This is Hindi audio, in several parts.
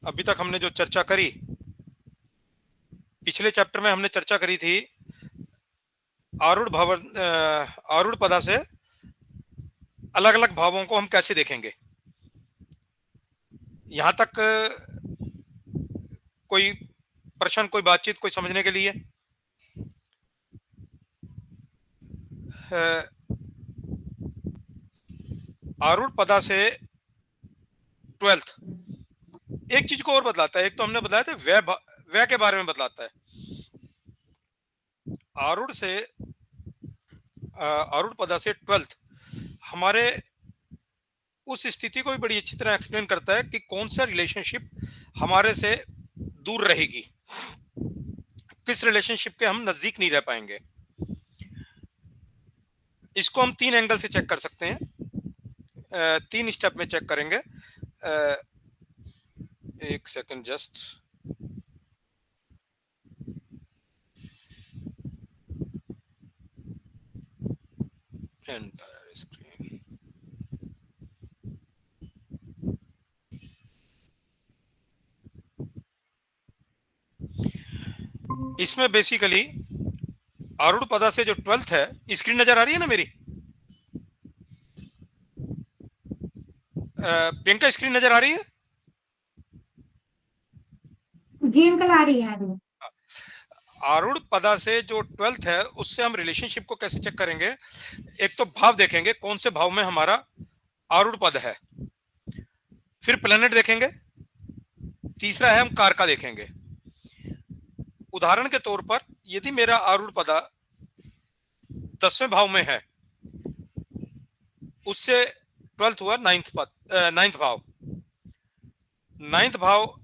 अभी तक हमने जो चर्चा करी, पिछले चैप्टर में हमने चर्चा करी थी आरूढ़ पदा से अलग अलग भावों को हम कैसे देखेंगे। यहां तक कोई प्रश्न, कोई बातचीत, कोई समझने के लिए? आरूढ़ पदा से 12th एक चीज को और बदलाता है। एक तो हमने बताया था व्यय के बारे में बदलाता है। आरूढ़ पदा से 12th हमारे उस स्थिति को भी बड़ी अच्छी तरह एक्सप्लेन करता है कि कौन सा रिलेशनशिप हमारे से दूर रहेगी, किस रिलेशनशिप के हम नजदीक नहीं रह पाएंगे। इसको हम 3 एंगल से चेक कर सकते हैं, 3 स्टेप में चेक करेंगे। एक सेकंड जस्ट। Entire screen. इसमें बेसिकली आरूढ़ पदा से जो 12th है, स्क्रीन नजर आ रही है ना मेरी? प्रियंका, स्क्रीन नजर आ रही है? जी अंकल, आ रही है, आ रही है। आरूढ़ पदा से जो 12th है उससे हम रिलेशनशिप को कैसे चेक करेंगे? एक तो भाव देखेंगे, कौन से भाव में हमारा आरूढ़ पद है, फिर प्लेनेट देखेंगे, तीसरा है हम कारका देखेंगे। उदाहरण के तौर पर यदि मेरा आरूढ़ पदा 10वें भाव में है, उससे 12th हुआ 9th भाव। 9th भाव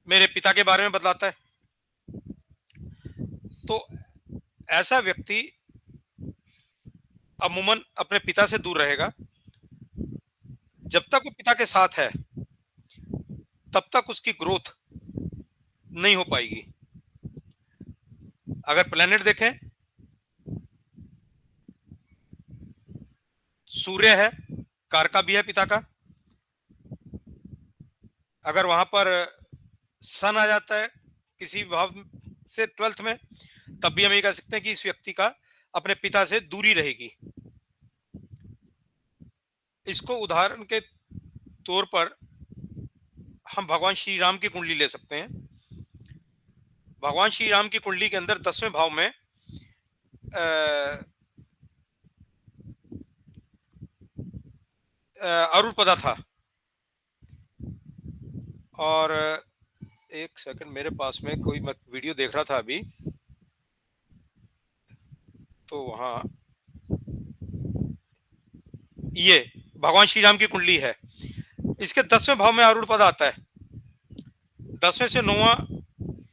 मेरे पिता के बारे में बतलाता है। तो ऐसा व्यक्ति अमूमन अपने पिता से दूर रहेगा। जब तक वो पिता के साथ है तब तक उसकी ग्रोथ नहीं हो पाएगी। अगर प्लेनेट देखें, सूर्य है, कारका भी है पिता का। अगर वहां पर सन आ जाता है किसी भाव से 12th में, तब भी हम ये कह सकते हैं कि इस व्यक्ति का अपने पिता से दूरी रहेगी। इसको उदाहरण के तौर पर हम भगवान श्री राम की कुंडली ले सकते हैं। भगवान श्री राम की कुंडली के अंदर 10वें भाव में आरूढ़ पदा था। और एक सेकंड, मेरे पास में कोई मैं वीडियो देख रहा था अभी, तो वहां ये भगवान श्री राम की कुंडली है। इसके 10वें भाव में आरूढ़ पद आता है। 10वें से 9वां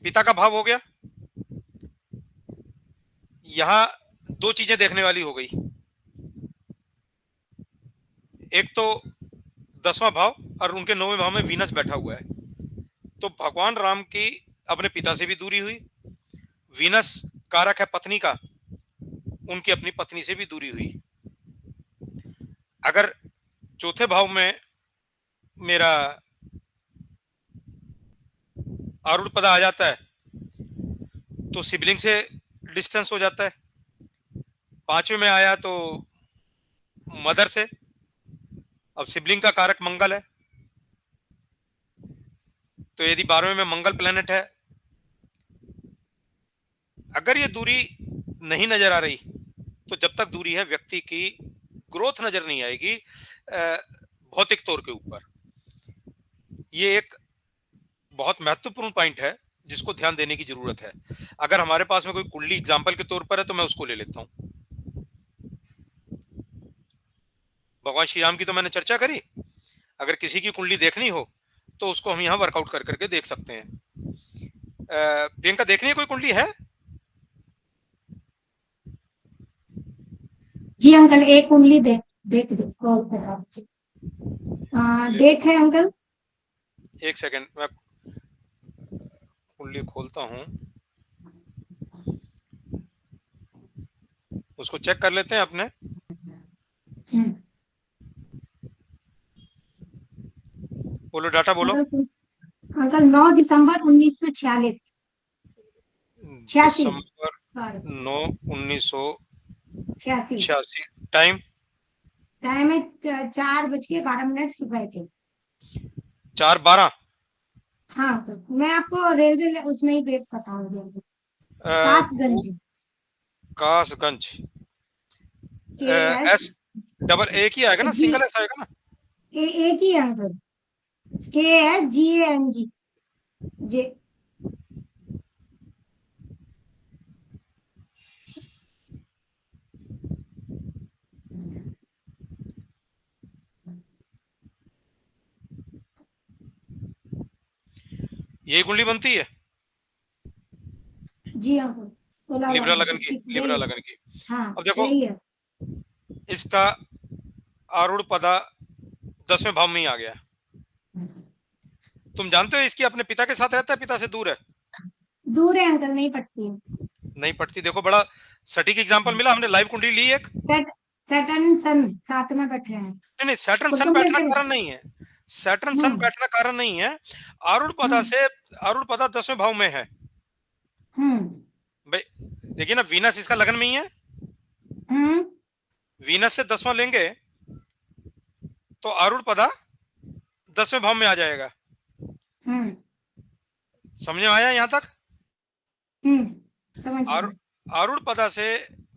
पिता का भाव हो गया। यहां 2 चीजें देखने वाली हो गई। एक तो 10वां भाव और उनके 9वें भाव में वीनस बैठा हुआ है। तो भगवान राम की अपने पिता से भी दूरी हुई। वीनस कारक है पत्नी का, उनकी अपनी पत्नी से भी दूरी हुई। अगर चौथे भाव में मेरा आरूढ़ पदा आ जाता है तो सिबलिंग से डिस्टेंस हो जाता है। 5वें में आया तो मदर से। अब सिबलिंग का कारक मंगल है, तो यदि 12वें में मंगल प्लेनेट है, अगर ये दूरी नहीं नजर आ रही, तो जब तक दूरी है व्यक्ति की ग्रोथ नजर नहीं आएगी भौतिक तौर के ऊपर। ये एक बहुत महत्वपूर्ण पॉइंट है जिसको ध्यान देने की जरूरत है। अगर हमारे पास में कोई कुंडली एग्जाम्पल के तौर पर है तो मैं उसको ले लेता हूं। भगवान श्री राम की तो मैंने चर्चा करी। अगर किसी की कुंडली देखनी हो तो उसको हम यहाँ वर्कआउट कर करके देख सकते हैं। प्रियंका, देखनी है कोई कुंडली है? जी अंकल, एक कुंडली देख देख डेट है अंकल। एक सेकंड, मैं कुंडली खोलता हूं, उसको चेक कर लेते हैं अपने। बोलो, डाटा बोलो। अंकल अंकल 9 दिसंबर 1946। 86। दिसंबर सॉरी। 9, 1986। 86। टाइम टाइम है 4:12 सुबह के। 4:12। हाँ अंकल, मैं आपको रेलवे उसमें ही भेज बताऊंगी। वो कासगंज। कासगंज। के एस एस डबल एक ही आएगा ना, जी। सिंगल एस आएगा ना? एक ही है अंकल। KSGANG। जे। यही कुंडली बनती है जी अंकल। तुला लिब्रा लगन लगन की, की लिब्रा यही है। लगन की। हाँ अब देखो, यही है। इसका आरूढ़ पदा 10वें भाव में ही आ गया। तुम जानते हो इसकी अपने पिता के साथ रहता है, पिता से दूर है? दूर है अंकल, नहीं पड़ती है। नहीं पड़ती। देखो बड़ा सटीक एग्जांपल मिला, हमने लाइव कुंडली ली एक। सेट सैटर्न सन साथ में बैठे हैं। नहीं सैटर्न सन कुटुंब बैठना के। कारण नहीं है। सैटर्न सन हम्म। बैठना कारण नहीं है। आरूढ़ पदा हम्म। से, आरूढ़ पदा 10वें भाव में है हम्म। भाई। देखिए ना, वीनस इसका लगन में ही है। हम्म। वीनस से 10वां लेंगे तो आरूढ़ पदा 10वें भाव में आ जाएगा। हम्म। समझ में आया यहां तक? समझ आरू, गए। आरूढ़ पदा से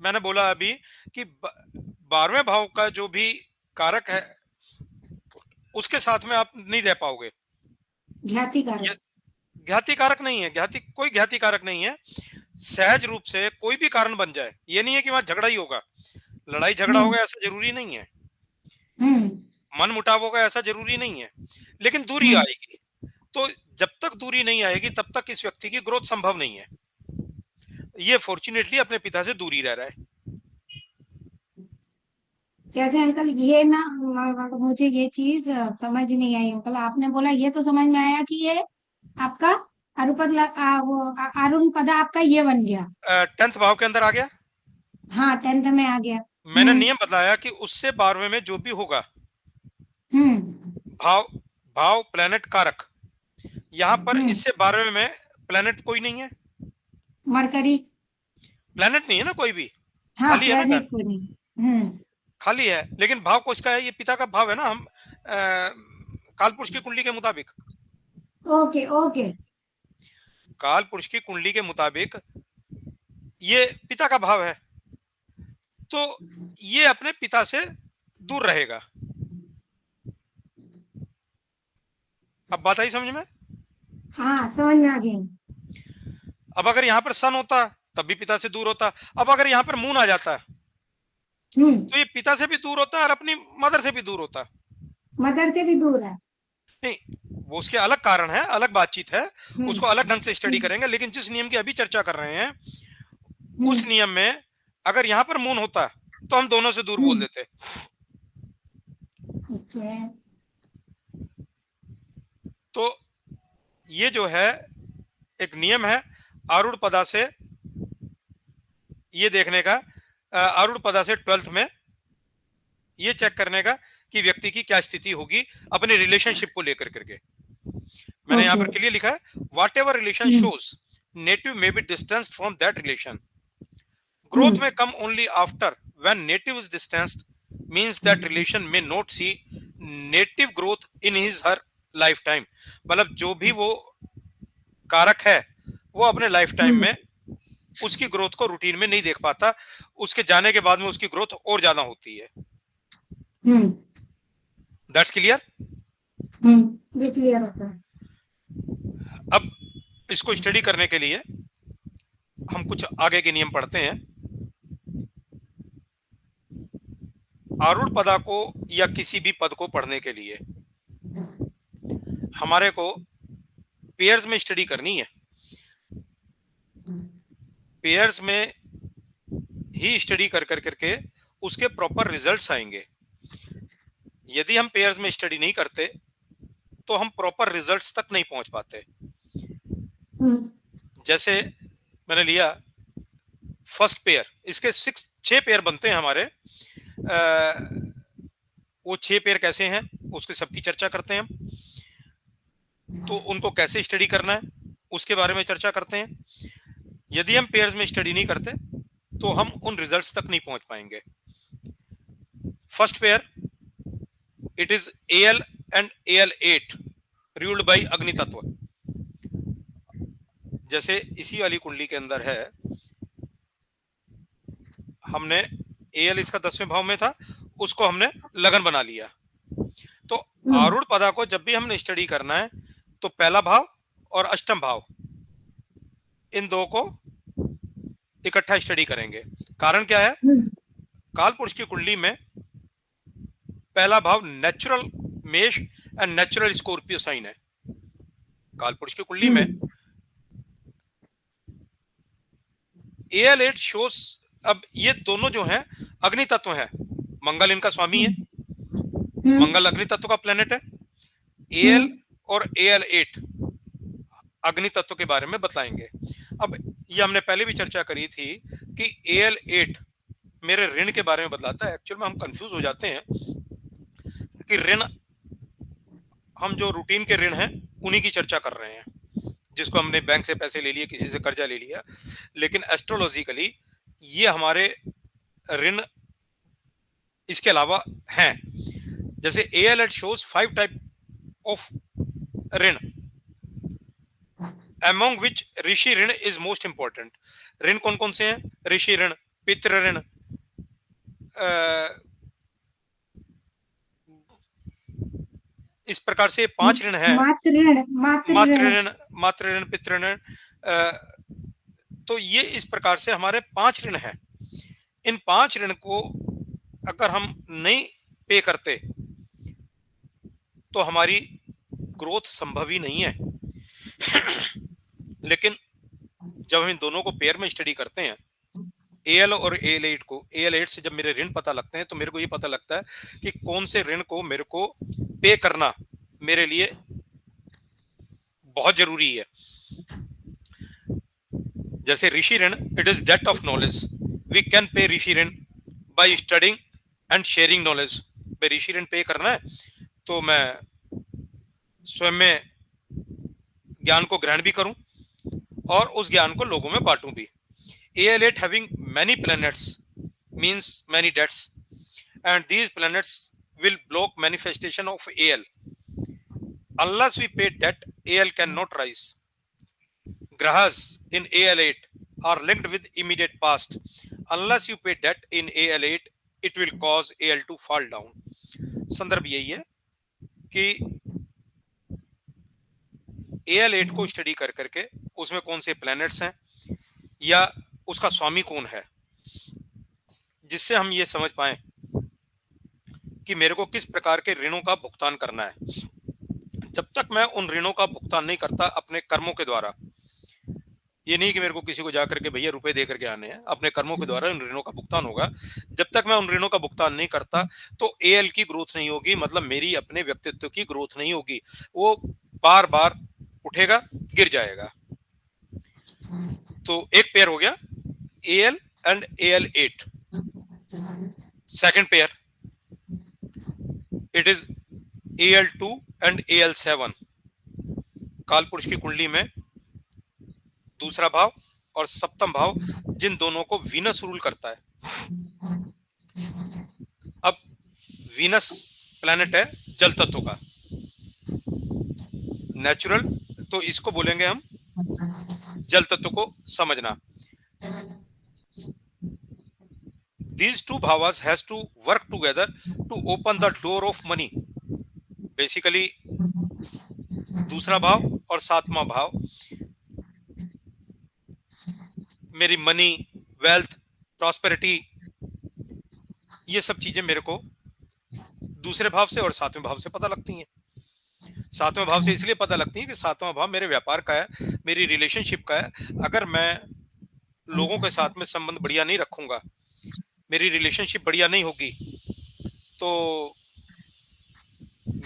मैंने बोला अभी कि 12वें भाव का जो भी कारक है उसके साथ में आप नहीं रह पाओगे। ज्ञाति ये कारक। घाती कारक नहीं है, घाती कोई घाती कारक नहीं है। सहज रूप से कोई भी कारण बन जाए, ये नहीं है कि वहां झगड़ा ही होगा, लड़ाई झगड़ा हम्म। होगा ऐसा जरूरी नहीं है, हम्म। मन मुटाव होगा ऐसा जरूरी नहीं है, लेकिन दूरी हम्म। आएगी। तो जब तक दूरी नहीं आएगी तब तक इस व्यक्ति की ग्रोथ संभव नहीं है। ये फॉर्चुनेटली अपने पिता से दूरी रह रहा है। कैसे अंकल, ये ना मुझे ये चीज समझ नहीं आई अंकल। आपने बोला ये तो समझ में आया कि ये आपका अरुण पदा आपका ये बन गया। 10th भाव के अंदर आ गया। हाँ 10th में आ गया। मैंने नियम बताया कि उससे 12वें में जो भी होगा, हम्म। भाव, भाव प्लेनेट कारक, यहां पर हम्म। इससे 12वें में प्लेनेट कोई नहीं है। मरकरी। प्लेनेट नहीं है ना कोई भी, हाँ खाली है ना घर, प्लेनेट को नहीं। हम्म। खाली है। लेकिन भाव किसका है? ये पिता का भाव है ना। हम कालपुरुष की कुंडली के मुताबिक, ओके ओके। कालपुरुष की कुंडली के मुताबिक ये पिता का भाव है, तो ये अपने पिता से दूर रहेगा। अब बात आई समझ में? हाँ समझ में आ गई। अब अगर यहां पर सन होता तब भी पिता से दूर होता। अब अगर यहां पर मून आ जाता हम्म। तो ये पिता से भी दूर होता और अपनी मदर से भी दूर होता। मदर से भी दूर है। नहीं, वो उसके अलग कारण है, अलग बातचीत है, हम्म। उसको अलग ढंग से स्टडी हम्म। करेंगे। लेकिन जिस नियम की अभी चर्चा कर रहे हैं हम्म। उस नियम में अगर यहां पर मून होता तो हम दोनों से दूर बोल हम्म। देते। ओके। तो ये जो है एक नियम है आरूढ़ पदा से ये देखने का, आरूढ़ पदा से 12th में ये चेक करने का कि व्यक्ति की क्या स्थिति होगी अपने रिलेशनशिप को लेकर करके। मैंने यहां ओके। पर क्लियर लिखा है, whatever relation hmm. Shows native may be distanced from that relation, growth may hmm. come only after when native is distanced, means that relation may not see native growth in his her lifetime। मतलब जो भी वो कारक है वो अपने लाइफ टाइम हम्म। में उसकी ग्रोथ को रूटीन में नहीं देख पाता, उसके जाने के बाद में उसकी ग्रोथ और ज्यादा होती है। हम्म। That's clear. ये क्लियर होता है। अब इसको स्टडी करने के लिए हम कुछ आगे के नियम पढ़ते हैं। आरूढ़ पदा को या किसी भी पद को पढ़ने के लिए हमारे को पेयर्स में स्टडी करनी है। पेयर्स में ही स्टडी कर कर करके उसके प्रॉपर रिजल्ट्स आएंगे। यदि हम पेयर्स में स्टडी नहीं करते तो हम प्रॉपर रिजल्ट्स तक नहीं पहुंच पाते। हम्म। जैसे मैंने लिया फर्स्ट पेयर, इसके 6 पेयर बनते हैं हमारे। वो 6 पेयर कैसे हैं उसकी सबकी चर्चा करते हैं हम। तो उनको कैसे स्टडी करना है उसके बारे में चर्चा करते हैं। यदि हम पेयर्स में स्टडी नहीं करते तो हम उन रिजल्ट्स तक नहीं पहुंच पाएंगे। First pair, it is L and L eight ruled by अग्नि तत्व। जैसे इसी वाली कुंडली के अंदर है, हमने एल इसका 10वें भाव में था, उसको हमने लगन बना लिया। तो आरूढ़ पदा को जब भी हमने स्टडी करना है तो पहला भाव और अष्टम भाव, इन दो को इकट्ठा स्टडी करेंगे। कारण क्या है, काल पुरुष की कुंडली में पहला भाव नेचुरल मेष एंड नेचुरल स्कॉर्पियो साइन है। काल पुरुष की कुंडली में एल8 शोस, अब ये दोनों जो हैं अग्नि तत्व है, मंगल इनका स्वामी है, मंगल अग्नि तत्व का प्लेनेट है। एल और एल8 अग्नि तत्व के बारे में बतलाएंगे। अब ये हमने पहले भी चर्चा करी थी कि एल8 मेरे ऋण के बारे में बतलाता है। एक्चुअल में हम कंफ्यूज हो जाते हैं कि ऋण, हम जो रूटीन के ऋण हैं उन्हीं की चर्चा कर रहे हैं, जिसको हमने बैंक से पैसे ले लिए, किसी से कर्जा ले लिया, लेकिन एस्ट्रोलॉजिकली ये हमारे ऋण इसके अलावा हैं। जैसे एल8 शोज 5 टाइप ऑफ ऋण, among which ऋषि ऋण इज मोस्ट इंपॉर्टेंट। ऋण कौन कौन से हैं? ऋषि ऋण, पितृ ऋण, इस प्रकार से 5 ऋण है। मातृ ऋण, पितृ ऋण, तो ये इस प्रकार से हमारे 5 ऋण हैं। इन 5 ऋण को अगर हम नहीं पे करते तो हमारी ग्रोथ संभव ही नहीं है। लेकिन जब हम इन दोनों को पेयर में स्टडी करते हैं, एल और एल8 को, एल8 से जब मेरे ऋण पता लगते हैं तो मेरे को ये पता लगता है कि कौन से ऋण को मेरे को पे करना मेरे लिए बहुत जरूरी है। जैसे ऋषि ऋण, it is debt of knowledge, we can pay ऋषि ऋण by studying and sharing knowledge. भाई ऋषि ऋण पे करना है तो मैं स्वयं में ज्ञान को ग्रहण भी करूं और उस ज्ञान को लोगों में बांटूं भी। AL8 having many planets means many debts, and these planets will block manifestation of AL. Unless we pay debt, AL cannot rise. Grahas in AL8 are linked with immediate past. Unless you pay debt in AL8, it will cause AL to fall down. संदर्भ यही है कि AL8 को स्टडी कर करके उसमें कौन से प्लैनेट्स हैं या उसका स्वामी कौन है, जिससे हम ये समझ पाए कि मेरे को किस प्रकार के ऋणों का भुगतान करना है। जब तक मैं उन ऋणों का भुगतान नहीं करता अपने कर्मों के द्वारा, ये नहीं कि मेरे को किसी को जाकर के भैया रुपए दे करके आने हैं, अपने कर्मों के द्वारा उन ऋणों का भुगतान होगा। जब तक मैं उन ऋणों का भुगतान नहीं करता तो AL की ग्रोथ नहीं होगी, मतलब मेरी अपने व्यक्तित्व की ग्रोथ नहीं होगी। वो बार बार उठेगा, गिर जाएगा। तो एक पेयर हो गया AL and AL8। Second pair, it is AL2 and AL7। कालपुरुष की कुंडली में दूसरा भाव और सप्तम भाव, जिन दोनों को वीनस रूल करता है। अब वीनस प्लैनेट है जल तत्व का, नेचुरल, तो इसको बोलेंगे हम जल तत्व को समझना। These two bhavas has to work together to open the door of money. Basically, दूसरा भाव और सातवां भाव मेरी मनी, वेल्थ, प्रॉस्पेरिटी, ये सब चीजें मेरे को दूसरे भाव से और सातवें भाव से पता लगती हैं। सातवें भाव से इसलिए पता लगती है कि सातवां भाव मेरे व्यापार का है, मेरी रिलेशनशिप का है। अगर मैं लोगों के साथ में संबंध बढ़िया नहीं रखूंगा, मेरी रिलेशनशिप बढ़िया नहीं होगी, तो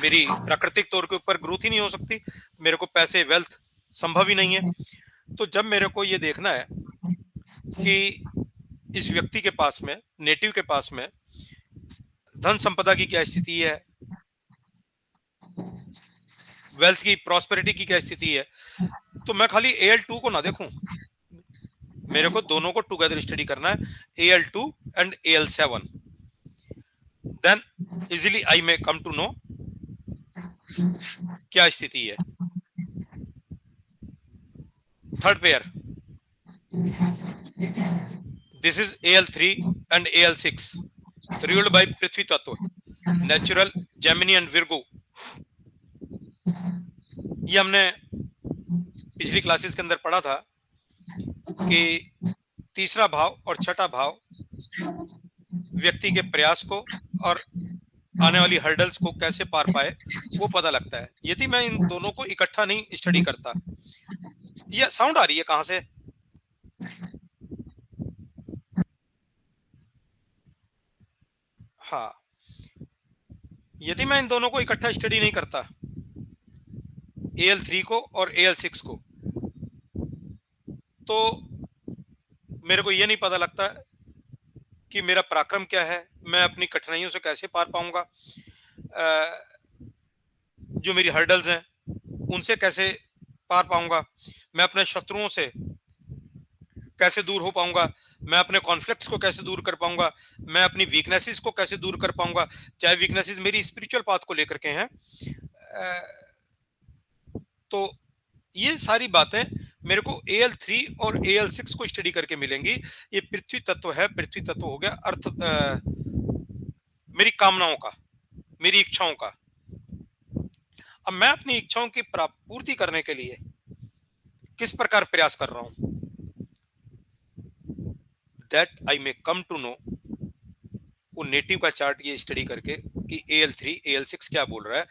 मेरी प्राकृतिक तौर के ऊपर ग्रोथ ही नहीं हो सकती, मेरे को पैसे, वेल्थ संभव ही नहीं है। तो जब मेरे को ये देखना है कि इस व्यक्ति के पास में, नेटिव के पास में धन संपदा की क्या स्थिति है, वेल्थ की, प्रॉस्पेरिटी की क्या स्थिति है, तो मैं खाली AL2 को ना देखूं, मेरे को दोनों को टुगेदर स्टडी करना है, AL2 and AL7, then easily I may come to know क्या स्थिति है। Third pair, this is AL3 and AL6 ruled by पृथ्वी तत्व, नेचुरल, जेमिनी एंड विर्गो। ये हमने पिछली क्लासेस के अंदर पढ़ा था कि तीसरा भाव और छठा भाव व्यक्ति के प्रयास को और आने वाली हर्डल्स को कैसे पार पाए वो पता लगता है, यदि मैं इन दोनों को इकट्ठा नहीं स्टडी करता। ये साउंड आ रही है कहां से? हाँ, यदि मैं इन दोनों को इकट्ठा स्टडी नहीं करता, AL3 को और AL6 को, तो मेरे को ये नहीं पता लगता कि मेरा पराक्रम क्या है, मैं अपनी कठिनाइयों से कैसे पार पाऊंगा, जो मेरी हर्डल्स हैं उनसे कैसे पार पाऊंगा, मैं अपने शत्रुओं से कैसे दूर हो पाऊंगा, मैं अपने कॉन्फ्लिक्ट्स को कैसे दूर कर पाऊंगा, मैं अपनी वीकनेसेस को कैसे दूर कर पाऊंगा, चाहे वीकनेसेस मेरी स्पिरिचुअल पाथ को लेकर के हैं। तो ये सारी बातें मेरे को AL3 और AL6 को स्टडी करके मिलेंगी। ये पृथ्वी तत्व है, पृथ्वी तत्व हो गया अर्थ, मेरी कामनाओं का, मेरी इच्छाओं का। अब मैं अपनी इच्छाओं की पूर्ति करने के लिए किस प्रकार प्रयास कर रहा हूं, that I may come to know. वो नेटिव का चार्ट ये स्टडी करके कि AL3 AL6 क्या बोल रहा है।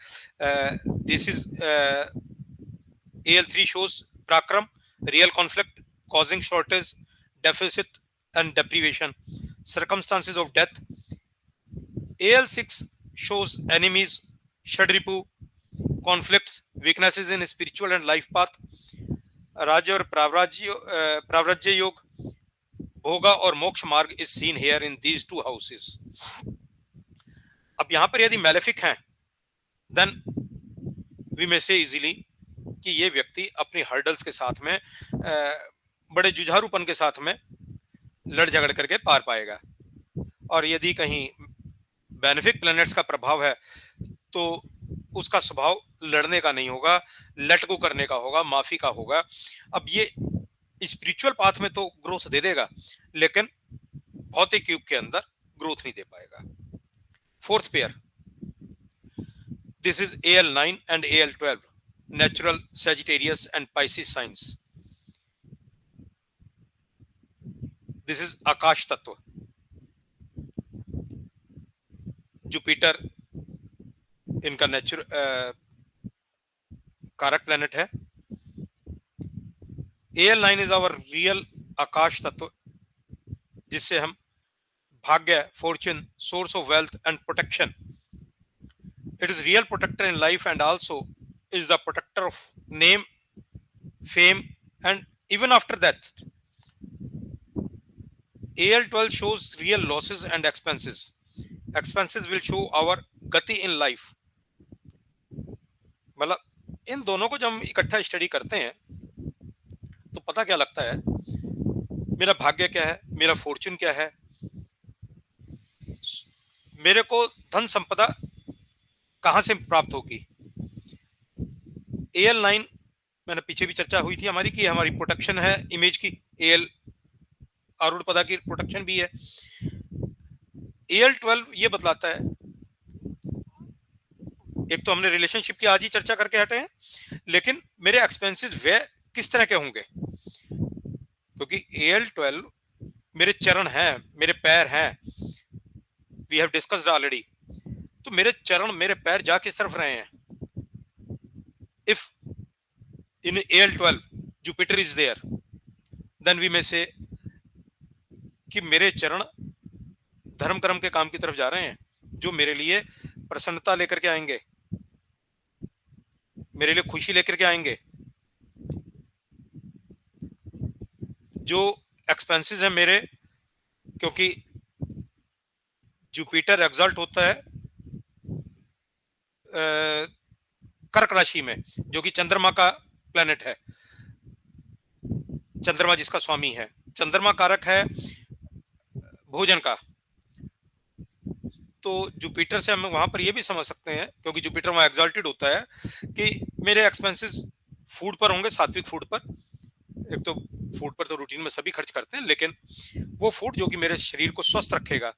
This is AL3 shows prakram, real conflict causing shortage, deficit and deprivation, circumstances of death. AL6 shows enemies, shadripu, conflicts, weaknesses in spiritual and life path, Raja और प्रावराज्य योग, भोगा और मोक्ष मार्ग is seen here in these two houses. अब यहां पर यदि मैलेफिक हैं, then we may say easily कि ये व्यक्ति अपनी हर्डल्स के साथ में बड़े जुझारूपन के साथ में लड़ झगड़ करके पार पाएगा। और यदि कहीं बेनिफिक प्लैनेट्स का प्रभाव है तो उसका स्वभाव लड़ने का नहीं होगा, लेट गो करने का होगा, माफी का होगा। अब ये स्पिरिचुअल पाथ में तो ग्रोथ दे देगा, लेकिन भौतिक युग के अंदर ग्रोथ नहीं दे पाएगा। Fourth pair, this is AL9 and AL12, natural, Sagittarius and Pisces signs. This is Akash तत्व, जुपिटर इनका नेचुरल कारक प्लेनेट है। AL9 इज आवर रियल आकाश तत्व, जिससे हम भाग्य, fortune, source of wealth and protection, it is real protector in life and also is the protector of name, fame and even after death. AL12 shows real losses and expenses. Expenses will show our gati in life. मतलब इन दोनों को जब हम इकट्ठा स्टडी करते हैं तो पता क्या लगता है, मेरा भाग्य क्या है, मेरा फॉर्चून क्या है, मेरे को धन संपदा कहां से प्राप्त होगी। AL9 मैंने पीछे भी चर्चा हुई थी हमारी कि हमारी प्रोटेक्शन है इमेज की, AL आरूढ़ पदा की प्रोटेक्शन भी है। AL12 ये बतलाता है, एक तो हमने रिलेशनशिप की आज ही चर्चा करके हटे हैं, लेकिन मेरे एक्सपेंसेस वे किस तरह के होंगे, क्योंकि AL12 मेरे चरण हैं, मेरे पैर हैं, वी हैव डिस्कस्ड ऑलरेडी। तो मेरे चरण, मेरे पैर जा किस तरफ रहे हैं। If in AL12 Jupiter is there, then we may say कि मेरे चरण धर्म कर्म के काम की तरफ जा रहे हैं, जो मेरे लिए प्रसन्नता लेकर के आएंगे, मेरे लिए खुशी लेकर के आएंगे। जो एक्सपेंसेस हैं मेरे, क्योंकि जुपिटर एग्जल्ट होता है कर्क राशि में, जो कि चंद्रमा का प्लेनेट है, चंद्रमा जिसका स्वामी है, चंद्रमा कारक है भोजन का। तो जुपिटर से हम वहां पर ये भी समझ सकते हैं, क्योंकि जुपिटर वहां एग्जॉल्टेड होता है, कि मेरे एक्सपेंसेस फूड पर होंगे, सात्विक फूड पर। एक तो फूड पर तो रूटीन में सभी खर्च करते हैं, लेकिन वो फूड जो कि मेरे शरीर को स्वस्थ रखेगा।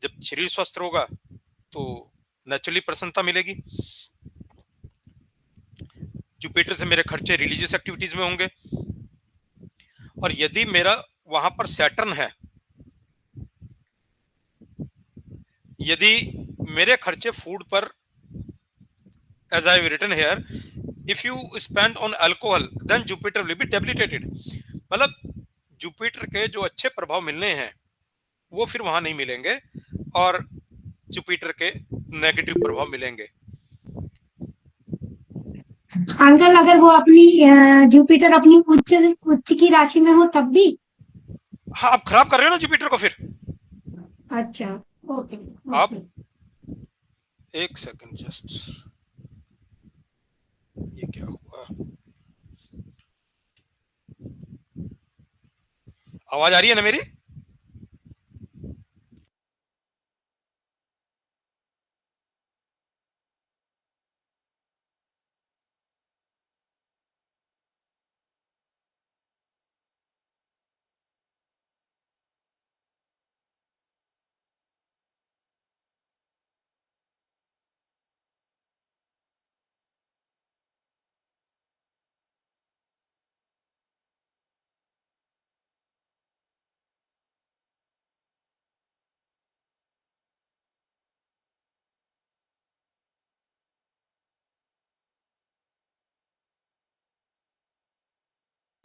जब शरीर स्वस्थ होगा तो नेचुरली प्रसन्नता मिलेगी। जुपिटर से मेरे खर्चे रिलीजियस एक्टिविटीज में होंगे। और यदि मेरा वहां पर सैटर्न है, यदि मेरे खर्चे फूड पर, as I written here, if you spend on alcohol then Jupiter will be debilitated. मतलब जुपिटर के जो अच्छे प्रभाव मिलने हैं वो फिर वहां नहीं मिलेंगे, और जुपिटर के नेगेटिव प्रभाव मिलेंगे। अंकल अगर वो अपनी जुपिटर अपनी उच्च उच्च की राशि में हो तब भी? हाँ, आप खराब कर रहे हो ना जुपिटर को फिर। अच्छा, ओके आप ओके। एक सेकंड जस्ट, ये क्या हुआ? आवाज आ रही है ना मेरी?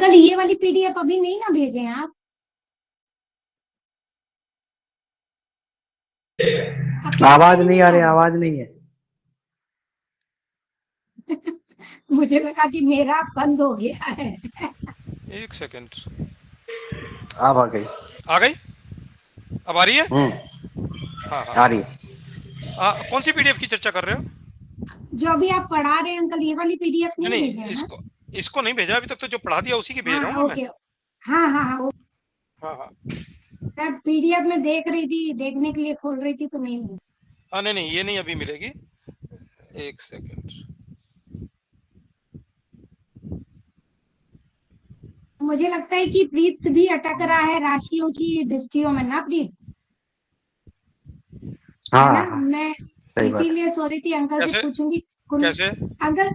अंकल ये वाली पीडीएफ अभी नहीं ना भेजे हैं आप? आपकी आवाज नहीं आ रही, रही। आवाज नहीं है। मुझे लगा कि मेरा बंद हो गया है। एक सेकंड, अब आ गई। आ गई? अब आ रही है? हाँ हाँ। आ रही है। कौन सी पीडीएफ की चर्चा कर रहे हो? जो अभी आप पढ़ा रहे हैं अंकल, ये वाली पीडीएफ नहीं नहीं, भेजे हैं ना? इसको नहीं भेजा अभी तक। तो जो पढ़ा दिया उसी की भेज रहा हूँ हाँ ना मैं। ओके। हाँ हाँ हाँ, हाँ हाँ मैं पीडीएफ में देख रही थी, देखने के लिए खोल रही थी तो नहीं मिली। हाँ। नहीं नहीं, ये नहीं अभी मिलेगी। एक सेकंड। मुझे लगता है कि प्रीत भी अटक रहा है राशियों की दृष्टियों में ना प्रीत, है ना? हाँ हाँ, मैं सही बात इसीलिए सो रही थी, अंकल से कैसे? पूछूंगी। कैसे? अंकल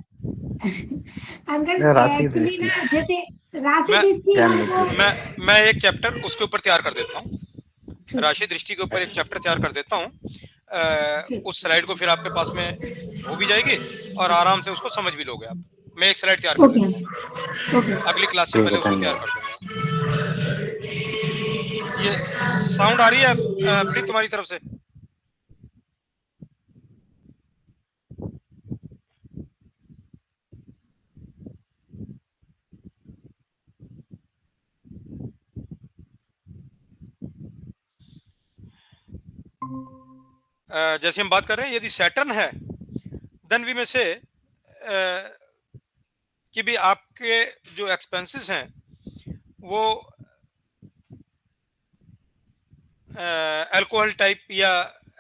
अंकल है। राशि एक्चुअली दृष्टि ना, जैसे राशि मैं दृष्टि क्या हमको। निर्देश? मैं एक चैप्टर उसके ऊपर तैयार कर देता हूँ। ठीक राशि दृष्टि के ऊपर एक चैप्टर तैयार कर देता हूँ। ठीक। उस स्लाइड को फिर आपके पास में हो भी जाएगी, और आराम से उसको समझ भी लोगे आप। मैं एक स्लाइड तैयार कर ओके देता हूँ, ओके। अगली क्लास से ठीक है, पहले उसको तैयार धन्यवाद। कर दूंगा। ये साउंड आ रही है प्रीत तुम्हारी तरफ से? जैसे हम बात कर रहे हैं, यदि सैटर्न है देन वी में से कि भी आपके जो एक्सपेंसेस हैं वो अल्कोहल टाइप या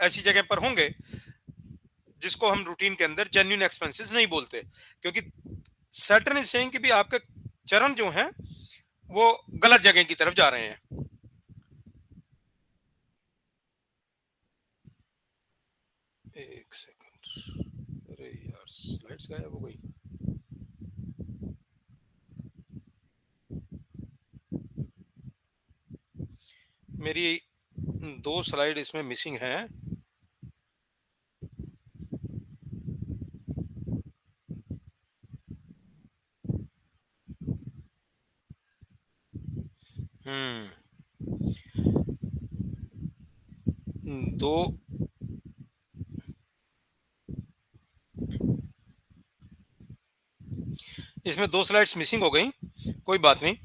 ऐसी जगह पर होंगे जिसको हम रूटीन के अंदर जेन्युइन एक्सपेंसेस नहीं बोलते, क्योंकि सैटर्न इज सेइंग कि भी आपके चरण जो हैं वो गलत जगह की तरफ जा रहे हैं। एक सेकंड, अरे यार स्लाइड्स गायब हो गई। मेरी दो स्लाइड इसमें मिसिंग हैं। दो, इसमें दो स्लाइड्स मिसिंग हो गई। कोई बात नहीं।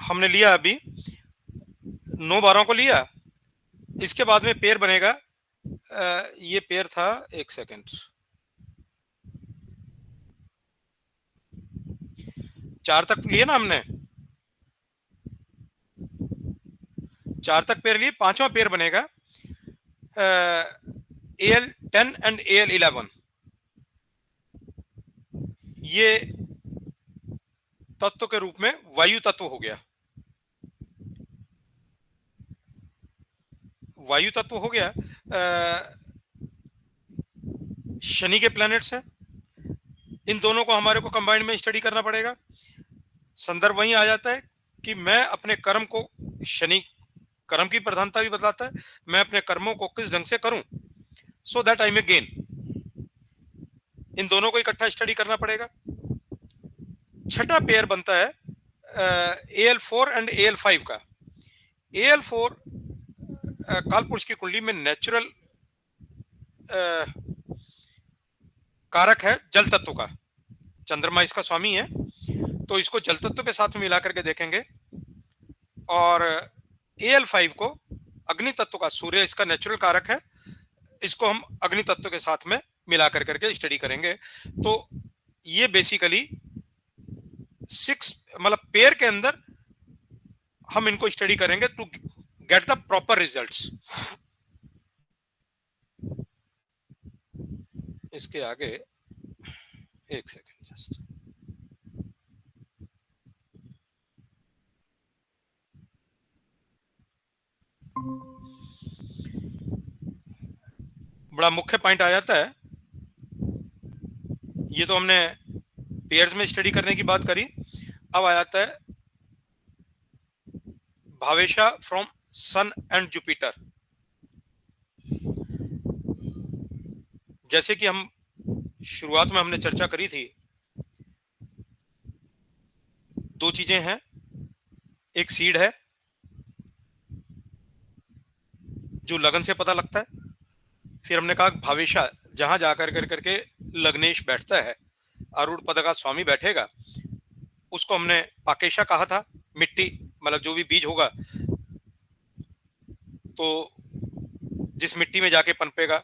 हमने लिया अभी 9-12 को लिया, इसके बाद में पेयर बनेगा। ये पेयर था, एक सेकंड, 4 तक लिए ना हमने, 4 तक पेयर लिए, पांचवा पेयर बनेगा Al10 एंड Al11। ये तत्व के रूप में वायु तत्व हो गया, वायु तत्व हो गया। शनि के प्लैनेट्स है, इन दोनों को हमारे को कंबाइंड में स्टडी करना पड़ेगा। संदर्भ वहीं आ जाता है कि मैं अपने कर्म को, शनि कर्म की प्रधानता भी बताता है, मैं अपने कर्मों को किस ढंग से करूं so that I may gain. इन दोनों को इकट्ठा स्टडी करना पड़ेगा। छठा पेयर बनता है Al4 एंड Al5 का। Al4 कालपुरुष की कुंडली में नेचुरल कारक है जल तत्व का, चंद्रमा इसका स्वामी है, तो इसको जल तत्व के साथ में मिला करके देखेंगे। और Al5 को अग्नि तत्व का, सूर्य इसका नेचुरल कारक है, इसको हम अग्नि तत्व के साथ में मिला करके स्टडी करेंगे। तो ये बेसिकली 6 मतलब पेयर के अंदर हम इनको स्टडी करेंगे to get the proper results. इसके आगे एक सेकेंड जस्ट, बड़ा मुख्य पॉइंट आ जाता है। ये तो हमने पेयर्स में स्टडी करने की बात करी, अब आ जाता है भावेशा फ्रॉम सन एंड जुपिटर। जैसे कि हम शुरुआत में हमने चर्चा करी थी, दो चीजें हैं, एक सीड है जो लगन से पता लगता है, फिर हमने कहा भावेशा जहां जाकर करके लग्नेश बैठता है, आरूढ़ पद का स्वामी बैठेगा, उसको हमने पाकेशा कहा था। मिट्टी मतलब जो भी बीज होगा तो जिस मिट्टी में जाके पनपेगा,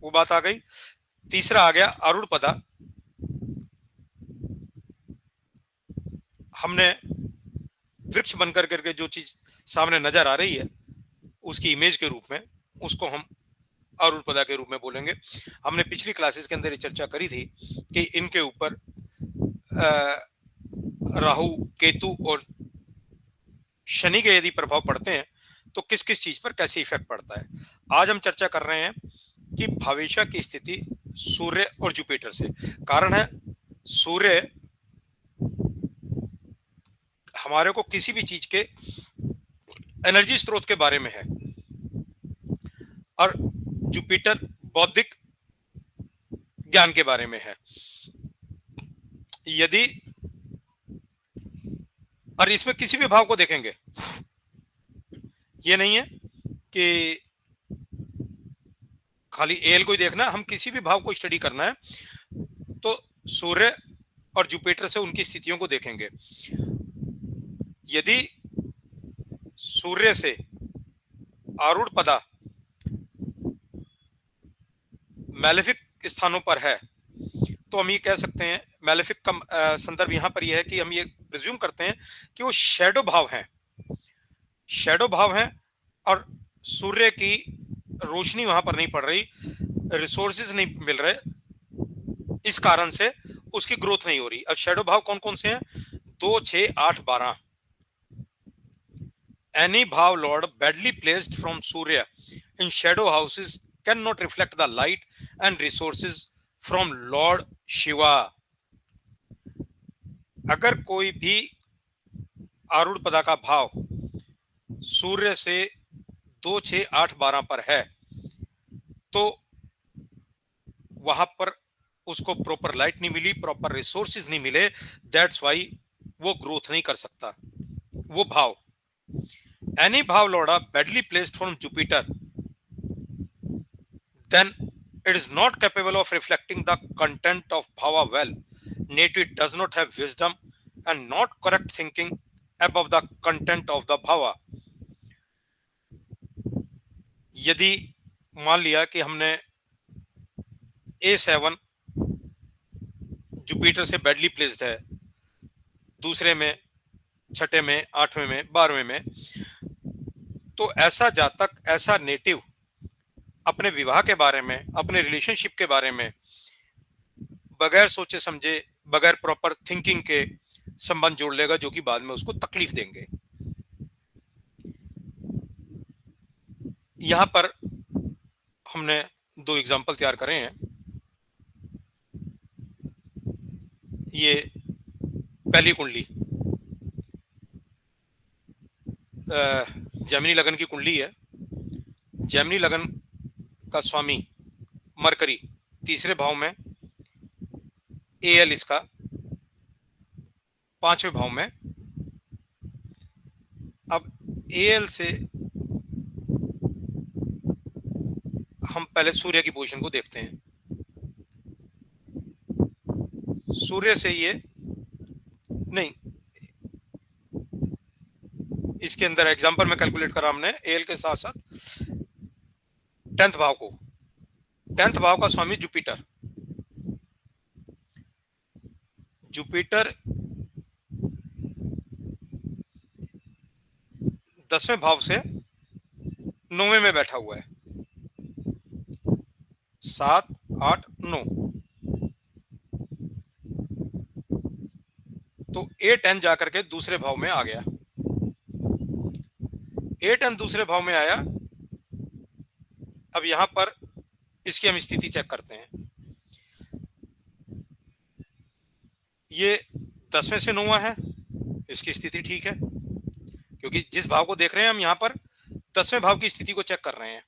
वो बात आ गई। तीसरा आ गया आरूढ़ पदा। हमने वृक्ष बनकर करके जो चीज सामने नजर आ रही है उसकी इमेज के रूप में, उसको हम आरूढ़ पदा के रूप में बोलेंगे। हमने पिछली क्लासेस के अंदर ये चर्चा करी थी कि इनके ऊपर राहु, केतु और शनि के यदि प्रभाव पड़ते हैं तो किस किस चीज पर कैसे इफेक्ट पड़ता है। आज हम चर्चा कर रहे हैं कि भावेशा की स्थिति सूर्य और जुपिटर से। कारण है, सूर्य हमारे को किसी भी चीज के एनर्जी स्रोत के बारे में है, और जुपिटर बौद्धिक ज्ञान के बारे में है। यदि और इसमें किसी भी भाव को देखेंगे, ये नहीं है कि खाली एल को ही देखना, हम किसी भी भाव को स्टडी करना है तो सूर्य और जुपिटर से उनकी स्थितियों को देखेंगे। यदि सूर्य से आरूढ़ पदा मैलेफिक स्थानों पर है तो हम ये कह सकते हैं, मैलेफिक का संदर्भ यहां पर यह है कि हम ये प्रिज्यूम करते हैं कि वो शैडो भाव हैं, शैडो भाव हैं, और सूर्य की रोशनी वहां पर नहीं पड़ रही, रिसोर्सेज नहीं मिल रहे, इस कारण से उसकी ग्रोथ नहीं हो रही। अब शैडो भाव कौन कौन से हैं? 2, 6, 8, 12। Any bhav lord badly placed from Surya in shadow houses cannot reflect the light and resources from Lord Shiva। अगर कोई भी आरूढ़ पदा का भाव सूर्य से 2, 6, 8, 12 पर है तो वहां पर उसको प्रॉपर लाइट नहीं मिली, प्रॉपर रिसोर्सेज नहीं मिले, दैट्स वाई वो ग्रोथ नहीं कर सकता वो भाव। Any bhav lorda badly placed from Jupiter, then it is not capable of reflecting the content of bhava well. Native it does not have wisdom and not correct thinking above the content of the bhava। यदि मान लिया कि हमने A7 जुपिटर से बैडली प्लेस्ड है, दूसरे में, छठे में, आठवें में, 12वें में, तो ऐसा जातक, ऐसा नेटिव अपने विवाह के बारे में, अपने रिलेशनशिप के बारे में बगैर सोचे समझे, बगैर प्रॉपर थिंकिंग के संबंध जोड़ लेगा जो कि बाद में उसको तकलीफ देंगे। यहां पर हमने 2 एग्जाम्पल तैयार करे हैं। ये पहली कुंडली जेमिनी लगन की कुंडली है। जेमिनी लगन का स्वामी मरकरी तीसरे भाव में, एएल इसका 5वें भाव में। अब एएल से हम पहले सूर्य की पोजीशन को देखते हैं। सूर्य से ये नहीं, इसके अंदर एग्जांपल में कैलकुलेट करा हमने एएल के साथ साथ 10th भाव को। 10th भाव का स्वामी जुपिटर। जुपिटर 10वें भाव से 9वें में बैठा हुआ है। 7, 8, 9। तो 8N जाकर के दूसरे भाव में आ गया। 8N दूसरे भाव में आया। अब यहां पर इसकी हम स्थिति चेक करते हैं। ये 10वें से 9वां है, इसकी स्थिति ठीक है, क्योंकि जिस भाव को देख रहे हैं हम यहां पर 10वें भाव की स्थिति को चेक कर रहे हैं।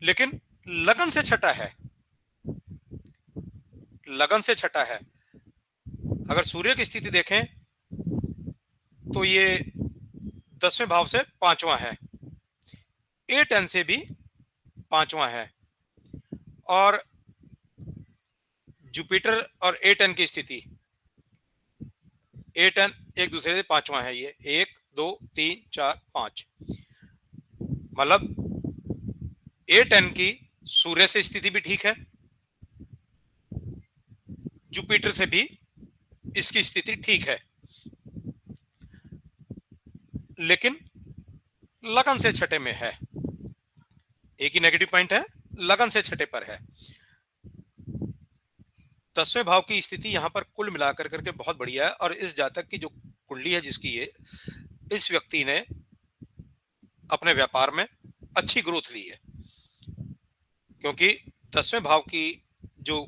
लेकिन लगन से छठा है, लगन से छठा है। अगर सूर्य की स्थिति देखें तो ये 10वें भाव से 5वां है, 8N से भी 5वां है, और जुपिटर और 8N की स्थिति, 8N एक दूसरे से 5वां है। ये 1, 2, 3, 4, 5, मतलब 8N की सूर्य से स्थिति भी ठीक है, जुपिटर से भी इसकी स्थिति ठीक है, लेकिन लगन से छठे में है। एक ही नेगेटिव पॉइंट है, लगन से छठे पर है। 10वें भाव की स्थिति यहां पर कुल मिलाकर करके बहुत बढ़िया है। और इस जातक की जो कुंडली है, जिसकी ये, इस व्यक्ति ने अपने व्यापार में अच्छी ग्रोथ ली है, क्योंकि 10वें भाव की जो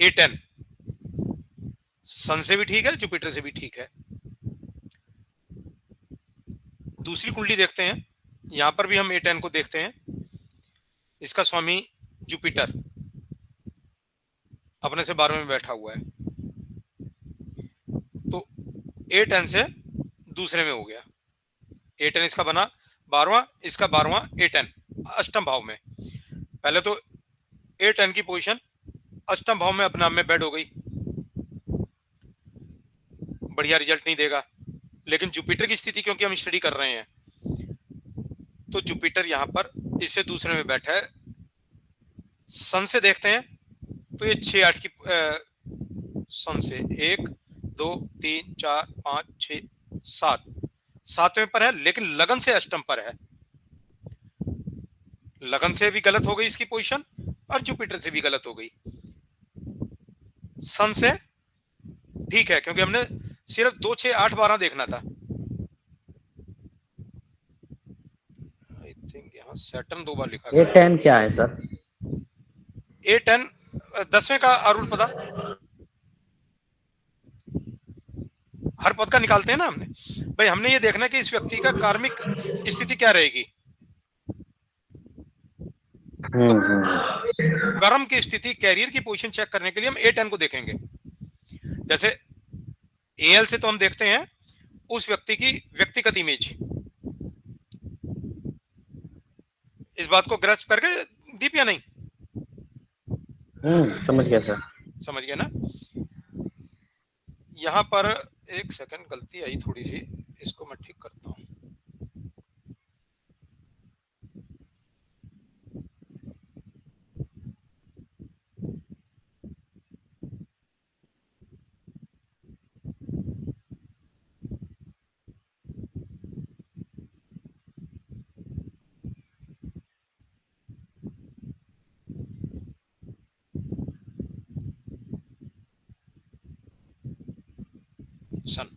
8N सन से भी ठीक है, जुपिटर से भी ठीक है। दूसरी कुंडली देखते हैं, यहां पर भी हम 8N को देखते हैं। इसका स्वामी जुपिटर अपने से 12वें में बैठा हुआ है, तो 8N से दूसरे में हो गया। 8N इसका बना 12वां, इसका 12वां 8N अष्टम भाव में। पहले तो 8N की पोजीशन अष्टम भाव में अपने आप में बेड हो गई, बढ़िया रिजल्ट नहीं देगा। लेकिन जुपिटर की स्थिति क्योंकि हम स्टडी कर रहे हैं, तो जुपिटर यहां पर इससे दूसरे में बैठा है। सन से देखते हैं तो ये 6, 8 की सन से 1, 2, 3, 4, 5, 6, 7, 7वें पर है, लेकिन लगन से अष्टम पर है। लगन से भी गलत हो गई इसकी पोजीशन, और जुपिटर से भी गलत हो गई। सन से ठीक है, क्योंकि हमने सिर्फ 2, 6, 8, 12 देखना था। आई थिंक यहाँ सैटर्न 2 बार लिखा गया है। 8N क्या है सर? 8N 10वें का आरूढ़ पदा, हर पद का निकालते हैं ना हमने। भाई हमने ये देखना कि इस व्यक्ति का कार्मिक स्थिति क्या रहेगी। तो कर्म की स्थिति, कैरियर की पोजीशन चेक करने के लिए हम 8N को देखेंगे। जैसे एएल से तो हम देखते हैं उस व्यक्ति की व्यक्तिगत इमेज। इस बात को ग्रस्प करके दीप या नहीं? समझ गया सर। समझ गया ना? यहां पर एक सेकंड, गलती आई थोड़ी सी, इसको मैं ठीक करता हूं। सन।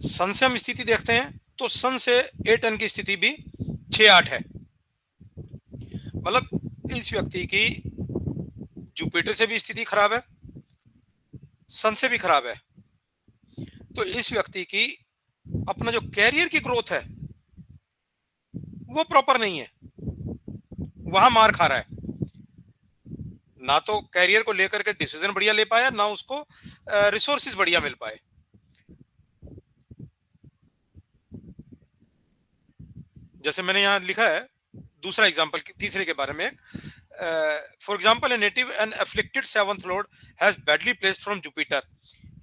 सन से हम स्थिति देखते हैं तो सन से A10 की स्थिति भी 6-8 है। मतलब इस व्यक्ति की जुपिटर से भी स्थिति खराब है, सन से भी खराब है। तो इस व्यक्ति की अपना जो कैरियर की ग्रोथ है वो प्रॉपर नहीं है, वहां मार खा रहा है। ना तो कैरियर को लेकर के डिसीजन बढ़िया ले पाया, ना उसको रिसोर्सेज बढ़िया मिल पाए। जैसे मैंने यहां लिखा है दूसरा एग्जांपल तीसरे के बारे में, for example a native and afflicted seventh Lord has badly placed from Jupiter,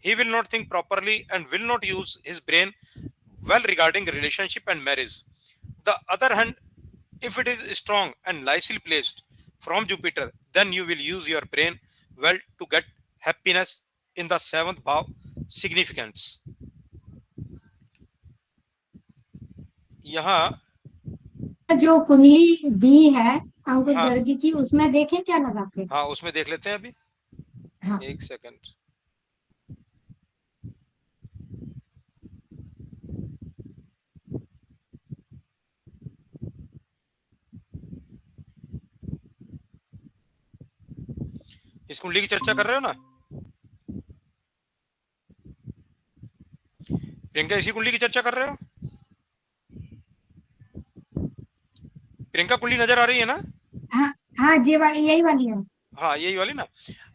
he will not think properly and will not use his brain well regarding relationship and marriage. The other hand, if it is strong and nicely placed from Jupiter, then you will use your brain well to get happiness in the seventh bhav significance. यहाँ जो कुंडली बी है अंकुश हाँ गर्गी की, उसमें देखें क्या लगा के। हाँ उसमें देख लेते हैं अभी। हाँ एक सेकंड। इस कुंडली की चर्चा कर रहे हो ना प्रियंका? इसी कुंडली की चर्चा कर रहे हो? प्रियंका कुंडली नजर आ रही है ना? हाँ हाँ जी वाली, यही वाली है। हाँ यही वाली ना।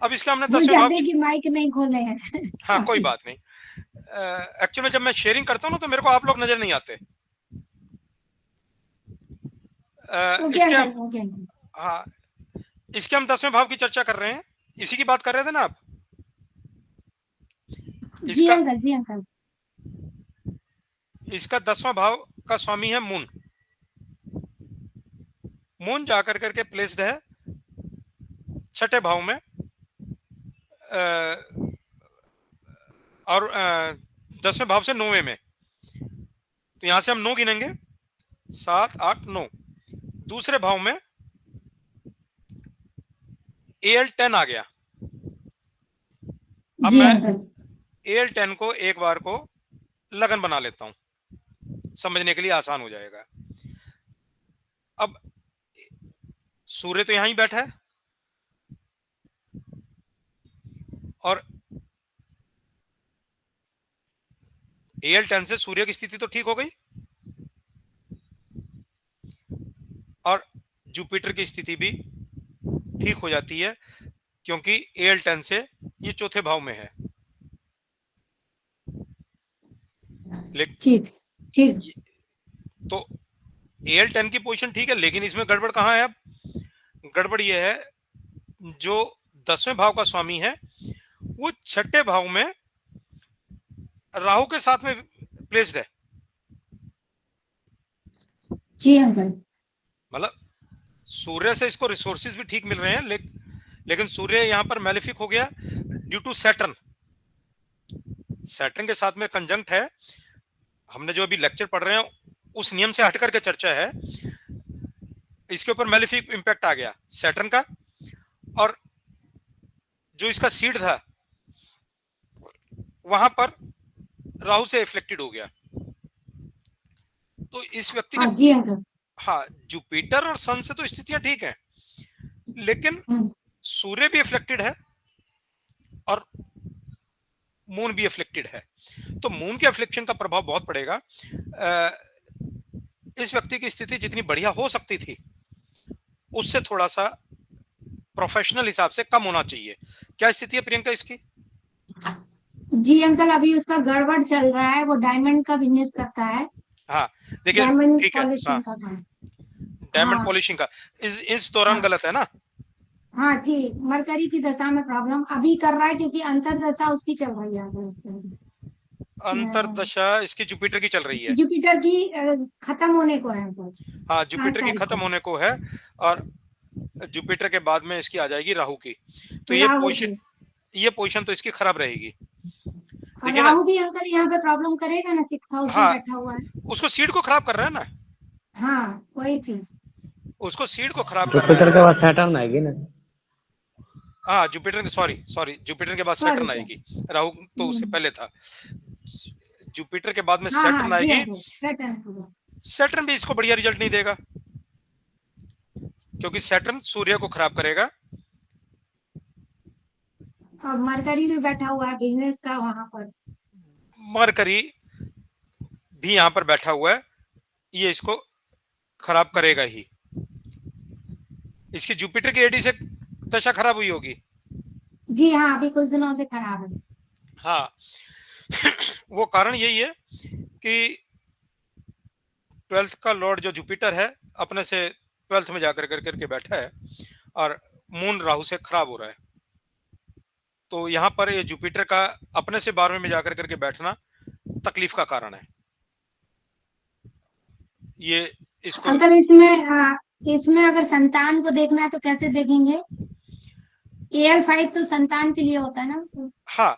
अब इसका हमने वो 10वें भाव ज्यादा की, की माइक नहीं खोले हैं। हाँ कोई बात नहीं। एक्चुअली में जब मैं शेयरिंग करता हूँ ना तो मेरे को आप लोग नजर नहीं आते। इसके हम हाँ इसके हम 10वें भाव की चर्चा कर रहे हैं, इसी की बात कर रहे थे ना आप? जी अंकल, जी अंकल। इसका 10वां भाव का स्वामी है मून। मून जाकर करके प्लेस्ड है छठे भाव में, और 10वें भाव से 9वें में। तो यहां से हम 9 गिनेंगे, 7 8 9। दूसरे भाव में AL10 आ गया। अब मैं AL10 को एक बार को लगन बना लेता हूं, समझने के लिए आसान हो जाएगा। अब सूर्य तो यहां ही बैठा है और AL10 से सूर्य की स्थिति तो ठीक हो गई और जुपिटर की स्थिति भी ठीक हो जाती है, क्योंकि AL10 से ये चौथे भाव में है। ठीक ठीक। तो AL10 की पोजीशन ठीक है, लेकिन इसमें गड़बड़ कहां है? अब गड़बड़ ये है, जो 10वें भाव का स्वामी है वो छठे भाव में राहु के साथ में प्लेस्ड है। जी अंकल। मतलब सूर्य से इसको रिसोर्सेज भी ठीक मिल रहे हैं, लेकिन सूर्य यहां पर मैलेफिक हो गया ड्यू टू सैटर्न। सैटर्न के साथ में कंजंक्ट है। हमने जो अभी लेक्चर पढ़ रहे हैं उस नियम से हट करके चर्चा है, इसके ऊपर मैलेफिक इंपैक्ट आ गया सैटर्न का, और जो इसका सीड था वहां पर राहु से इफ्लेक्टेड हो गया। तो इस व्यक्ति का जी अंकल। हाँ जुपिटर और सन से तो स्थितियां ठीक हैं, लेकिन सूर्य भी इफ्लेक्टेड है और मून भी अफ्लिक्टेड है। तो मून के अफ्लिक्शन का प्रभाव बहुत पड़ेगा। इस व्यक्ति की स्थिति जितनी बढ़िया हो सकती थी उससे थोड़ा सा प्रोफेशनल हिसाब से कम होना चाहिए। क्या स्थिति है प्रियंका इसकी? जी अंकल, अभी उसका गड़बड़ चल रहा है, वो डायमंड का बिजनेस करता है। हाँ देखिए डायमंड ठीक है, पॉलिशिंग का काम। डायमंड पॉलिशिंग का इस दौरान गलत है ना? हाँ जी, मरकरी की दशा में प्रॉब्लम अभी कर रहा है, क्योंकि अंतर दशा उसकी चल रही है। अंतर दशा इसकी जुपिटर की चल रही है। जुपिटर की खत्म होने को है। हाँ जुपिटर की खत्म होने को है, और जुपिटर के बाद में इसकी आ जाएगी राहु की। तो ये पोजीशन तो इसकी खराब रहेगी। देखिए राहु भी अंकल यहाँ पे प्रॉब्लम करेगा ना, 6th हाउस में बैठा हुआ है। उसको सीड को खराब कर रहा है ना। हाँ वही चीज। उसको सीड को खराब कर जुपिटर रहा के है। बाद सैटर्न आएगी ना। हाँ, जुपिटर के, सॉरी जुपिटर के बाद सॉरी सैटर्न सर। आएगी। राहु तो उससे पहले था। जुपिटर के बाद में हाँ हाँ सैटर्न जी आएगी। Uncle, Saturn. सैटर्न भी इसको बढ़िया रिजल्ट नहीं देगा, क्योंकि सैटर्न सूर्य को खराब करेगा। और मरकरी भी बैठा हुआ है बिजनेस का वहां पर। मरकरी भी यहां पर बैठा हुआ है, ये इसको खराब करेगा ही। इसकी जुपिटर की एडी से दशा खराब हुई होगी। जी हाँ, अभी कुछ दिनों से खराब है। हाँ वो कारण यही है कि 12th का लॉर्ड जो जुपिटर है अपने से 12th में जाकर करके बैठा है, और मून राहु से खराब हो रहा है। तो यहाँ पर ये जुपिटर का अपने से 12वें में जाकर करके बैठना तकलीफ का कारण है। ये इसको अंकल इसमें अगर संतान को देखना है तो कैसे देखेंगे? AL5 तो संतान के लिए होता है ना? हाँ,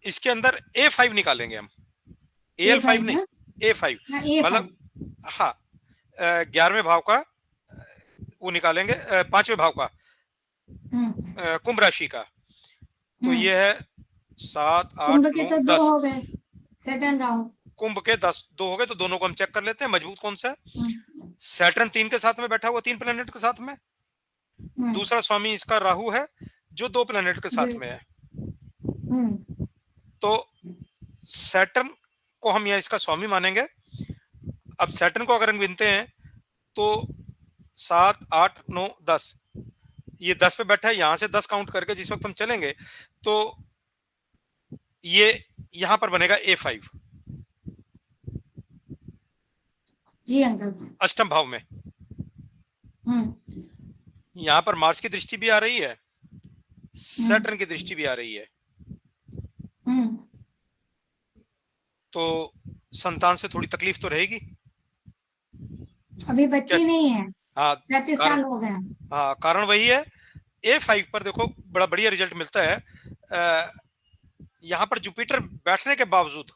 इसके अंदर A5 निकालेंगे हम, AL5 A5 नहीं, ना? A5 हाँ A5। मतलब, हाँ 11वें भाव का वो निकालेंगे, 5वें भाव का, हम्म कुंभ राशि का। तो हम्म। ये है 7 कुंभ 8 के 9 तो दो 10। हो गए, सैटर्न राहु। कुंभ के 10 दो हो गए, तो दोनों को हम चेक कर लेते हैं मजबूत कौन सा है। हम्म सैटर्न 3 के साथ में बैठा हुआ, 3 प्लेनेट के साथ में। हम्म दूसरा स्वामी इसका राहु है, जो 2 प्लेनेट के साथ जी, में है। हम्म। तो सैटर्न को हम यहाँ इसका स्वामी मानेंगे। अब सैटर्न को अगर हम गिनते हैं तो 7 8 9 10, ये 10 पे बैठा है। यहां से 10 काउंट करके जिस वक्त हम चलेंगे तो ये यहां पर बनेगा A5 जी अंकल। अष्टम भाव में। हम्म यहां पर मार्स की दृष्टि भी आ रही है, हम्म सैटर्न की दृष्टि भी आ रही है। हम्म। तो संतान से थोड़ी तकलीफ तो रहेगी। अभी बच्ची कैसे? नहीं है, हाँ 37 कारण, साल हो गए। हाँ कारण वही है। A5 पर देखो बड़ा बढ़िया रिजल्ट मिलता है। यहां पर जुपिटर बैठने के बावजूद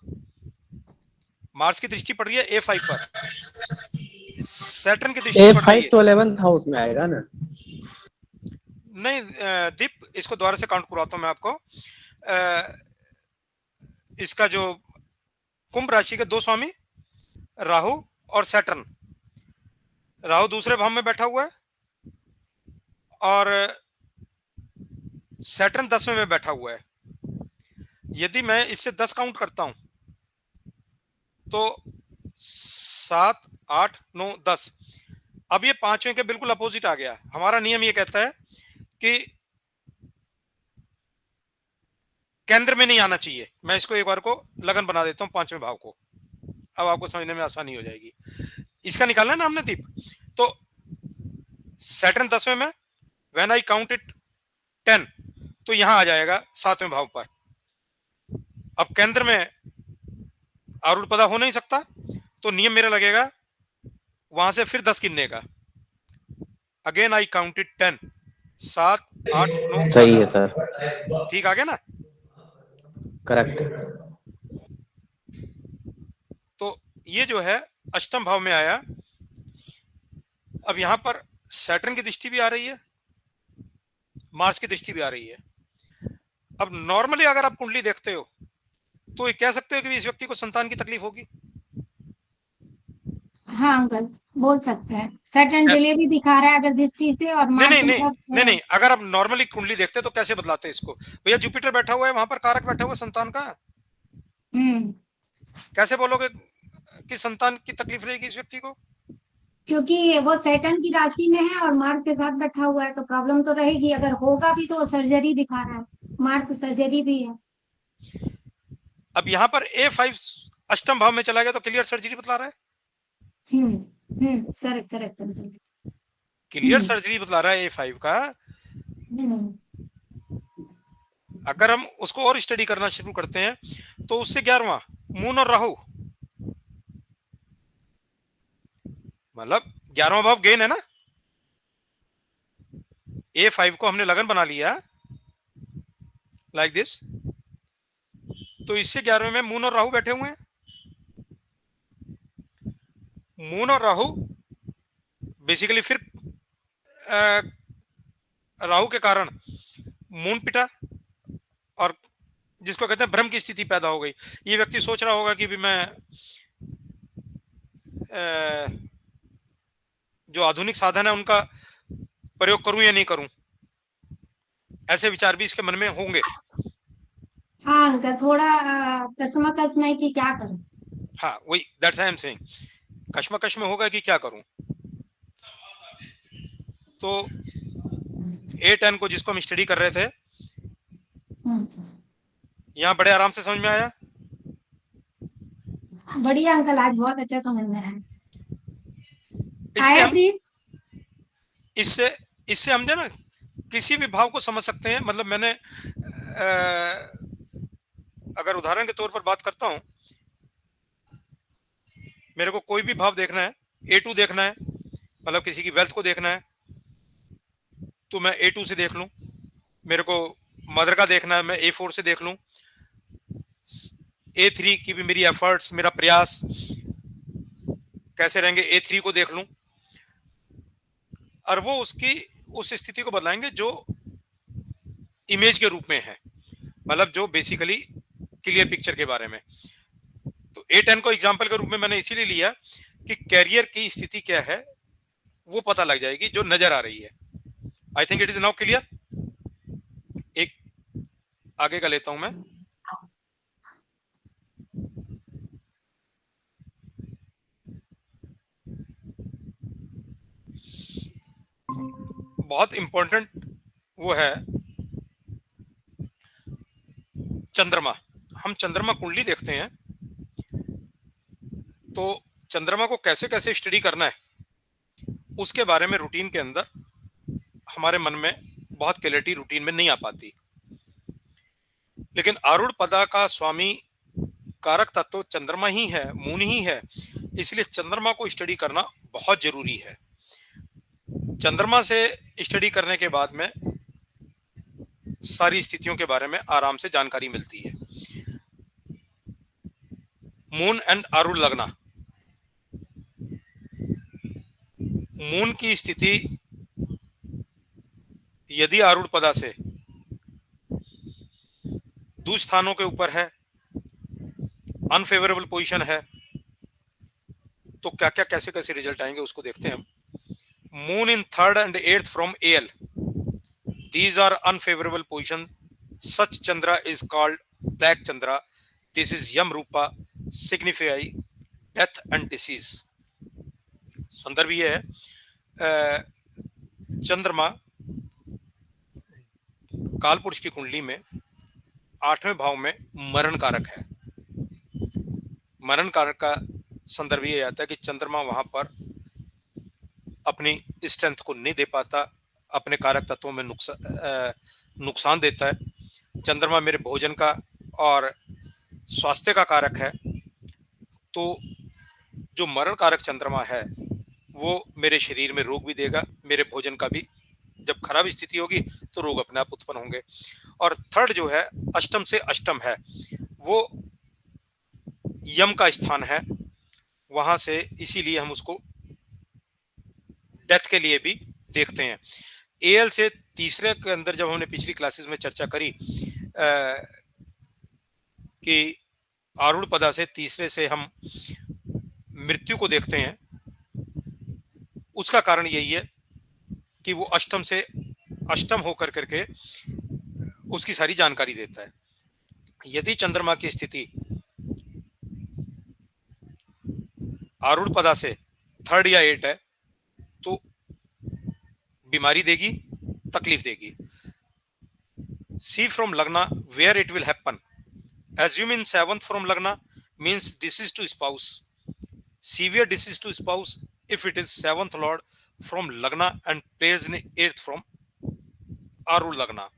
मार्स की दृष्टि पड़ रही है A5 पर, सैटर्न की दृष्टि पड़ रही A5 है। तो 11th हाउस में आएगा ना। नहीं दीप, इसको दोबारा से काउंट करवाता हूं मैं आपको। इसका जो कुंभ राशि के 2 स्वामी राहु और सैटर्न, राहु दूसरे भाव में बैठा हुआ है और सैटर्न 10वें में बैठा हुआ है। यदि मैं इससे 10 काउंट करता हूं तो 7 8 9 10। अब ये 5वें के बिल्कुल अपोजिट आ गया। हमारा नियम ये कहता है कि केंद्र में नहीं आना चाहिए। मैं इसको एक बार को लगन बना देता हूं 5वें भाव को, अब आपको समझने में आसानी हो जाएगी। इसका निकालना है ना हमने दीप। तो सैटर्न 10वें में, व्हेन आई काउंट इट 10, तो यहां आ जाएगा 7वें भाव पर। अब केंद्र में आरूढ़ पदा हो नहीं सकता, तो नियम मेरा लगेगा वहां से फिर 10 गिनने का। अगेन आई काउंटेड 10, 7 8 9 सही 10। है सर। ठीक आ गया ना? करेक्ट। तो ये जो है अष्टम भाव में आया। अब यहां पर सैटर्न की दृष्टि भी आ रही है, मार्स की दृष्टि भी आ रही है। अब नॉर्मली अगर आप कुंडली देखते हो तो ये कह सकते हो कि इस व्यक्ति को संतान की तकलीफ होगी। हाँ अंकल, बोल सकते हैं। सैटर्न कैसे? डिले भी दिखा रहा है अगर दृष्टि से, और नहीं मार्स नहीं नहीं नहीं मतलब नहीं, अगर आप नॉर्मली कुंडली देखते तो कैसे बतलाते इसको? भैया जुपिटर बैठा हुआ है वहां पर, कारक बैठा हुआ है संतान का। हम्म। कैसे बोलोगे कि संतान की तकलीफ रहेगी इस व्यक्ति को? क्योंकि वो सैटर्न की राशि में है और मार्स के साथ बैठा हुआ है, तो प्रॉब्लम तो रहेगी। अगर होगा भी तो सर्जरी दिखा रहा है, मार्स सर्जरी भी है। अब यहां पर A5 अष्टम भाव में चला गया तो क्लियर सर्जरी बतला रहा है। Correct correct uncle. Clear surgery बतला रहा है A5 का। हम्म अगर हम उसको और स्टडी करना शुरू करते हैं तो उससे 11वां मून और राहु, मतलब 11वां भाव गेन है ना। A5 को हमने लगन बना लिया लाइक दिस, तो इससे 11वें में मून और राहु बैठे हुए हैं। मून और राहु बेसिकली फिर राहु के कारण मून पिटा और जिसको कहते हैं भ्रम की स्थिति पैदा हो गई। ये व्यक्ति सोच रहा होगा कि भी मैं जो आधुनिक साधन है उनका प्रयोग करूं या नहीं करूं, ऐसे विचार भी इसके मन में होंगे। हाँ अंकल, थोड़ा कसमकस में कि क्या करूं। हाँ वही, दैट्स आई एम सेइंग, कश्मकश में होगा कि क्या करूं। तो A10 को जिसको हम स्टडी कर रहे थे, यहाँ बड़े आराम से समझ में आया। बढ़िया अंकल, आज बहुत अच्छा समझ में आया। इससे आया हम प्लीज। इससे इससे हम जो ना किसी भी भाव को समझ सकते हैं। मतलब मैंने अगर उदाहरण के तौर पर बात करता हूं, मेरे को कोई भी भाव देखना है, A2 देखना है, मतलब किसी की वेल्थ को देखना है तो मैं A2 से देख लूं। मेरे को मदर का देखना है, मैं A4 से देख लूं। A3 की भी मेरी एफर्ट्स, मेरा प्रयास कैसे रहेंगे, A3 को देख लूं। और वो उसकी उस स्थिति को बदलाएंगे जो इमेज के रूप में है, मतलब जो बेसिकली क्लियर पिक्चर के बारे में। तो A10 को एग्जांपल के रूप में मैंने इसीलिए लिया कि कैरियर की स्थिति क्या है वो पता लग जाएगी जो नजर आ रही है। I think it is now clear. एक आगे का लेता हूं मैं। बहुत इंपॉर्टेंट वो है चंद्रमा। हम चंद्रमा कुंडली देखते हैं तो चंद्रमा को कैसे कैसे स्टडी करना है उसके बारे में रूटीन के अंदर हमारे मन में बहुत क्लैरिटी रूटीन में नहीं आ पाती। लेकिन आरूढ़ पदा का स्वामी कारक तत्व चंद्रमा ही है, मून ही है, इसलिए चंद्रमा को स्टडी करना बहुत जरूरी है। चंद्रमा से स्टडी करने के बाद में सारी स्थितियों के बारे में आराम से जानकारी मिलती है। मून एंड आरूढ़ लगना, मून की स्थिति यदि आरूढ़ पदा से दूसरे स्थानों के ऊपर है, अनफेवरेबल पोजीशन है, तो क्या क्या कैसे कैसे रिजल्ट आएंगे उसको देखते हैं हम। Moon in 3rd and 8th from AL, these are unfavorable positions. Such Chandra is called Black Chandra. This is Yam Rupa, signify death and disease. संदर्भ ये है, चंद्रमा कालपुरुष की कुंडली में 8वें भाव में मरण कारक है। मरण कारक का संदर्भ ये आता है कि चंद्रमा वहां पर अपनी स्ट्रेंथ को नहीं दे पाता, अपने कारक तत्वों में नुकसान देता है। चंद्रमा मेरे भोजन का और स्वास्थ्य का कारक है, तो जो मरण कारक चंद्रमा है वो मेरे शरीर में रोग भी देगा, मेरे भोजन का भी जब खराब स्थिति होगी तो रोग अपने आप उत्पन्न होंगे। और 3rd जो है अष्टम से अष्टम है, वो यम का स्थान है, वहां से इसीलिए हम उसको डेथ के लिए भी देखते हैं। AL से तीसरे के अंदर जब हमने पिछली क्लासेस में चर्चा करी कि आरूढ़ पदा से तीसरे से हम मृत्यु को देखते हैं, उसका कारण यही है कि वो अष्टम से अष्टम होकर करके उसकी सारी जानकारी देता है। यदि चंद्रमा की स्थिति आरूढ़ पदा से 3rd या 8 है तो बीमारी देगी, तकलीफ देगी। See from Lagna where it will happen. Assume in 7th from Lagna means disease to spouse. Severe disease to spouse if it is 7th lord from Lagna and placed in 8th from आरूढ़ लगना।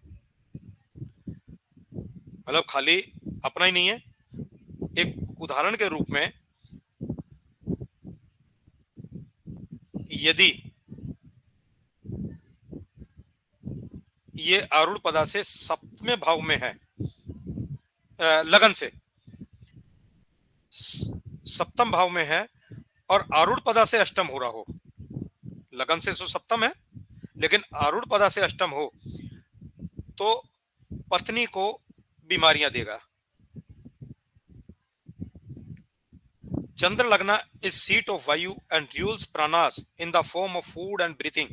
मतलब खाली अपना ही नहीं है, एक उदाहरण के रूप में यदि ये आरूढ़ पदा से 7वें भाव में है, लगन से 7th भाव में है और आरूढ़ पदा से अष्टम हो रहा हो, लगन से तो 7th है लेकिन आरूढ़ पदा से अष्टम हो तो पत्नी को बीमारियां देगा। Chandra Lagna is seat of Vayu and rules pranas in the form of food and breathing,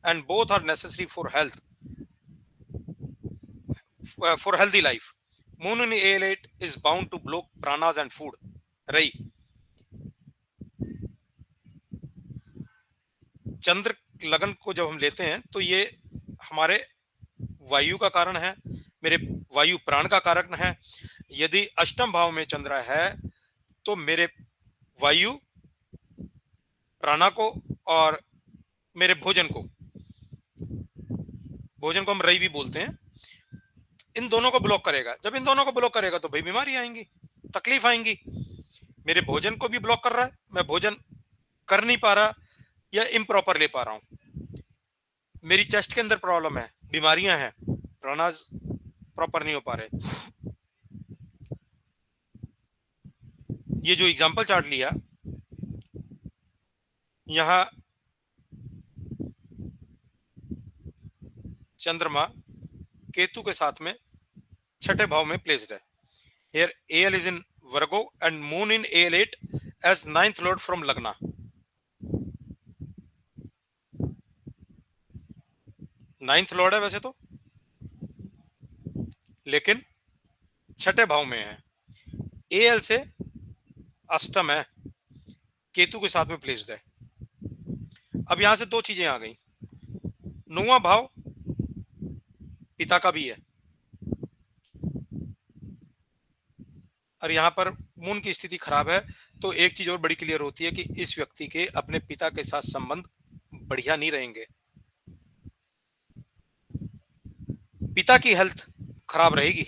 and both are necessary for health, for healthy life. Moon in A8 is bound to block pranas and food. Rai. चंद्र लगन को जब हम लेते हैं तो ये हमारे वायु का कारण है, मेरे वायु प्राण का कारण है। यदि अष्टम भाव में चंद्र है तो मेरे वायु प्राणा को और मेरे भोजन को हम रई भी बोलते हैं, इन दोनों को ब्लॉक करेगा। जब इन दोनों को ब्लॉक करेगा तो भाई बीमारी आएंगी, तकलीफ आएंगी। मेरे भोजन को भी ब्लॉक कर रहा है, मैं भोजन कर नहीं पा रहा या इम्प्रॉपर ले पा रहा हूं। मेरी चेस्ट के अंदर प्रॉब्लम है, बीमारियां हैं, प्राणास प्रॉपर नहीं हो पा रहे। ये जो एग्जांपल चार्ट लिया, यहां चंद्रमा केतु के साथ में छठे भाव में प्लेस्ड है। Here AL is in Virgo and Moon in AL8 as ninth lord from Lagna. Ninth Lord है वैसे तो, लेकिन छठे भाव में है। AL से अष्टम है, केतु के साथ में प्लेस्ड है। अब यहां से दो चीजें आ गई। 9वां भाव पिता का भी है और यहां पर मून की स्थिति खराब है, तो एक चीज और बड़ी क्लियर होती है कि इस व्यक्ति के अपने पिता के साथ संबंध बढ़िया नहीं रहेंगे। पिता की हेल्थ खराब रहेगी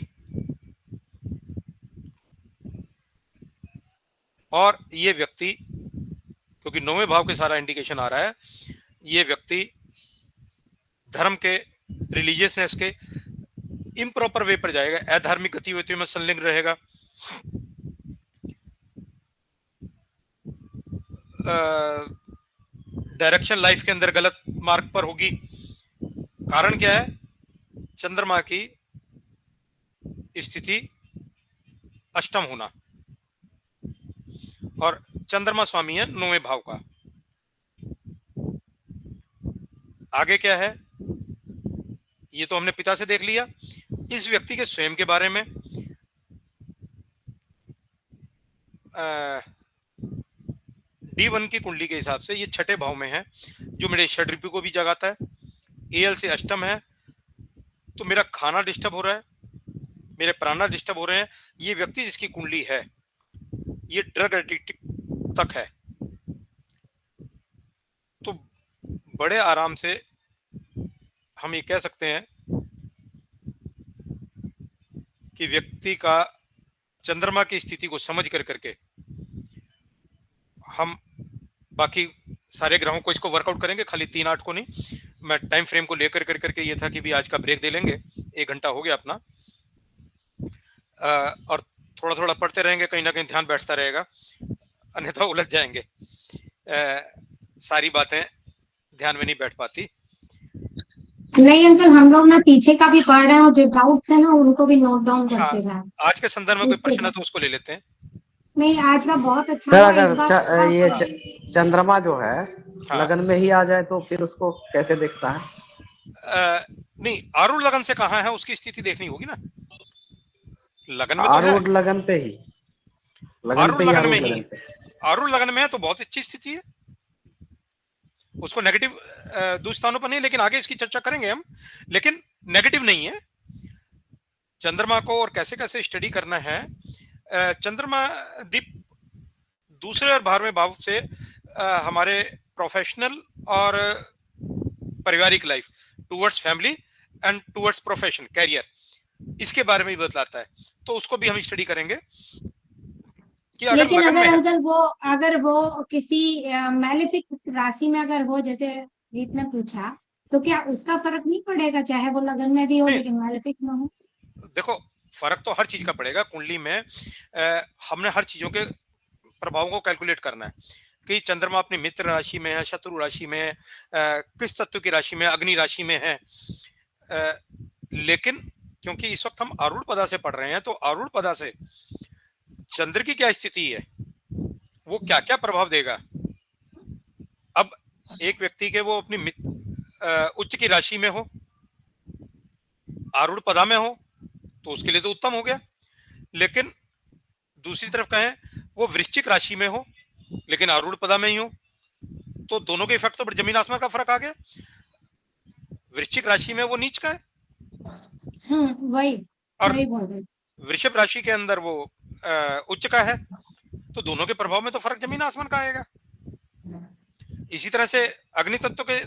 और ये व्यक्ति, क्योंकि 9वें भाव के सारा इंडिकेशन आ रहा है, ये व्यक्ति धर्म के, रिलीजियसनेस के इम्प्रॉपर वे पर जाएगा, अधार्मिक गतिविधियों में संलग्न रहेगा, डायरेक्शन लाइफ के अंदर गलत मार्ग पर होगी। कारण क्या है? चंद्रमा की स्थिति अष्टम होना, और चंद्रमा स्वामी है 9वें भाव का। आगे क्या है ये तो हमने पिता से देख लिया। इस व्यक्ति के स्वयं के बारे में D1 की कुंडली के हिसाब से ये छठे भाव में है, जो मेरे षड्रिपु को भी जगाता है। AL से अष्टम है, तो मेरा खाना डिस्टर्ब हो रहा है, मेरे प्राणा डिस्टर्ब हो रहे हैं। ये व्यक्ति जिसकी कुंडली है ये ड्रग एडिक्ट तक है, तो बड़े आराम से हम ये कह सकते हैं कि व्यक्ति का चंद्रमा की स्थिति को समझ कर करके हम बाकी सारे ग्रहों को इसको वर्कआउट करेंगे, खाली 3-8 को नहीं। मैं टाइम फ्रेम को लेकर कर करके ये था कि भी आज का ब्रेक दे लेंगे, 1 घंटा हो गया अपना, और थोड़ा थोड़ा पढ़ते रहेंगे, कहीं ना कहीं ध्यान बैठता रहेगा, अन्यथा उलझ जाएंगे, सारी बातें ध्यान में नहीं बैठ पाती। नहीं अंकल, हम लोग ना पीछे का भी पढ़ रहे हैं और जो डाउट्स है ना उनको भी नोट डाउन करते जाए। आज के संदर्भ में कोई प्रश्न है तो उसको ले लेते हैं। नहीं, आज का बहुत अच्छा सर, हुआ। अगर ये चंद्रमा जो है लगन में ही आ जाए तो फिर उसको कैसे देखता है? नहीं, आरूढ़ लगन से कहाँ है उसकी स्थिति देखनी होगी ना। लगन में तो आरूढ़ लगन पे ही, आरूढ़ लगन में ही, आरूढ़ लगन में है तो बहुत अच्छी स्थिति है, उसको नेगेटिव दुस्थानों पर नहीं, लेकिन आगे इसकी चर्चा करेंगे हम। लेकिन नेगेटिव नहीं है चंद्रमा को, और कैसे कैसे स्टडी करना है। चंद्रमा दीप दूसरे और 12वें भाव से हमारे प्रोफेशनल और पारिवारिक life, towards family and towards profession, career, इसके बारे में भी बतलाता है, तो उसको भी हम स्टडी करेंगे कि अगर लेकिन अगर वो किसी मैलेफिक राशि में अगर हो, जैसे रीत ने पूछा, तो क्या उसका फर्क नहीं पड़ेगा, चाहे वो लगन में भी हो लेकिन मैलेफिक में हो? देखो, फर्क तो हर चीज का पड़ेगा कुंडली में। हमने हर चीजों के प्रभावों को कैलकुलेट करना है कि चंद्रमा अपनी मित्र राशि में है, शत्रु राशि में है, किस तत्व की राशि में, अग्नि राशि में है। लेकिन क्योंकि इस वक्त हम आरूढ़ पदा से पढ़ रहे हैं, तो आरूढ़ पदा से चंद्र की क्या स्थिति है, वो क्या क्या प्रभाव देगा। अब एक व्यक्ति के वो अपनी उच्च की राशि में हो, आरूढ़ पदा में हो, तो उसके लिए तो उत्तम हो गया। लेकिन दूसरी तरफ कहें वो वृश्चिक राशि में हो लेकिन आरूढ़ पदा में ही हो, तो दोनों के इफेक्ट तो जमीन आसमान का फर्क आ गया। वृश्चिक राशि में वो नीच का है, वही और बोल रहे। वृषभ राशि के अंदर वो उच्च का है, तो दोनों के प्रभाव में तो फर्क जमीन आसमान का आएगा। इसी तरह से अग्नि तत्व के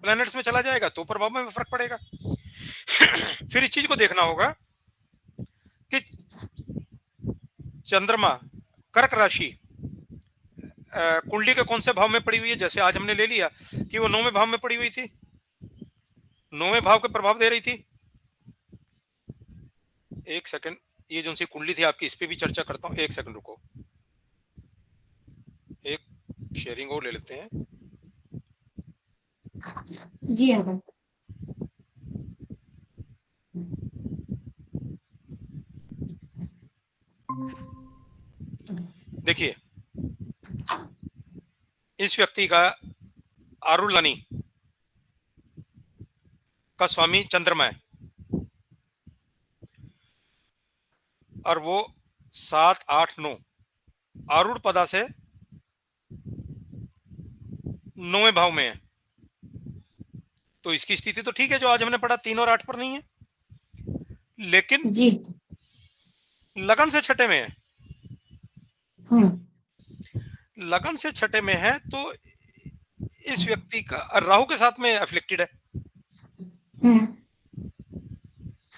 प्लैनेट्स में चला जाएगा तो प्रभाव में फर्क पड़ेगा। फिर इस चीज को देखना होगा कि चंद्रमा कर्क राशि कुंडली के कौन से भाव में पड़ी हुई है। जैसे आज हमने ले लिया कि वो 9वें भाव में पड़ी हुई थी, 9वें भाव के प्रभाव दे रही थी। एक सेकंड, ये जो सी कुंडली थी आपकी, इस पे भी चर्चा करता हूं। एक सेकंड रुको, एक शेयरिंग और ले लेते हैं। जी अंकल। देखिए, इस व्यक्ति का आरूढ़ लनी का स्वामी चंद्रमा है, और वो 7, 8, 9 आरूढ़ पदा से 9वें भाव में है। तो इसकी स्थिति तो ठीक है, जो आज हमने पढ़ा 3 और 8 पर नहीं है, लेकिन जी लगन से छठे में है। लगन से छठे में है तो इस व्यक्ति का राहु के साथ में अफ्लिक्टेड है।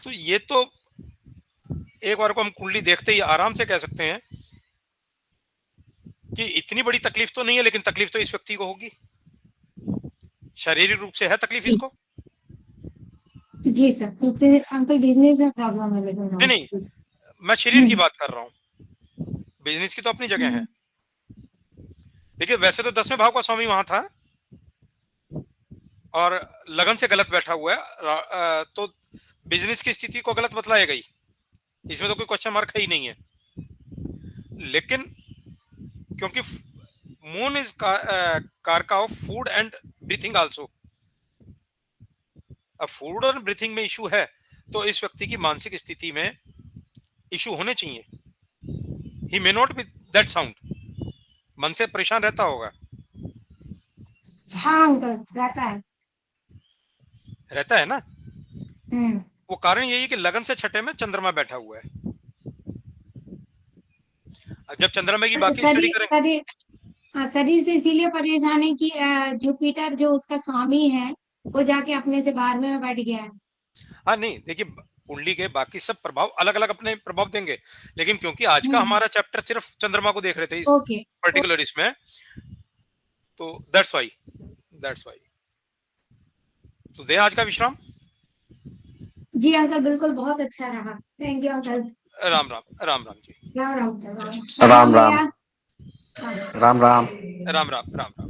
तो ये तो एक बार को हम कुंडली देखते ही आराम से कह सकते हैं कि इतनी बड़ी तकलीफ तो नहीं है, लेकिन तकलीफ तो इस व्यक्ति को होगी। शारीरिक रूप से है तकलीफ इसको। जी सर, इससे अंकल बिजनेस में प्रॉब्लम है। नहीं नहीं, मैं शरीर की बात कर रहा हूँ, बिजनेस की तो अपनी जगह है। देखिए, वैसे तो 10वें भाव का स्वामी वहां था और लगन से गलत बैठा हुआ है, तो बिजनेस की स्थिति को गलत बतलाएगा ही, इसमें तो कोई क्वेश्चन मार्क है ही नहीं है। लेकिन क्योंकि मून इज कारका of food and breathing also, अब फूड और ब्रीथिंग में इशू है तो इस व्यक्ति की मानसिक स्थिति में इशू होने चाहिए। He may not be that sound, मन से परेशान रहता होगा। हाँ अंकल, रहता है ना। वो कारण यही है कि लगन से छठे में चंद्रमा बैठा हुआ है। जब चंद्रमा की बाकी स्टडी करेंगे, शरीर से इसीलिए परेशान है कि जुपिटर जो उसका स्वामी है वो जाके अपने से 12वें में बैठ गया है। हाँ नहीं, देखिए कुंडली के बाकी सब प्रभाव अलग अलग अपने प्रभाव देंगे, लेकिन क्योंकि आज का हमारा चैप्टर सिर्फ चंद्रमा को देख रहे थे इस पर्टिकुलर इसमें, तो दैट्स वाई तो दे आज का विश्राम। जी अंकल, बिल्कुल बहुत अच्छा रहा। Thank you uncle. Ram Ram, Ram Ram ji. Ram Ram, Ram Ram, Ram Ram, Ram Ram. Ram Ram, Ram Ram.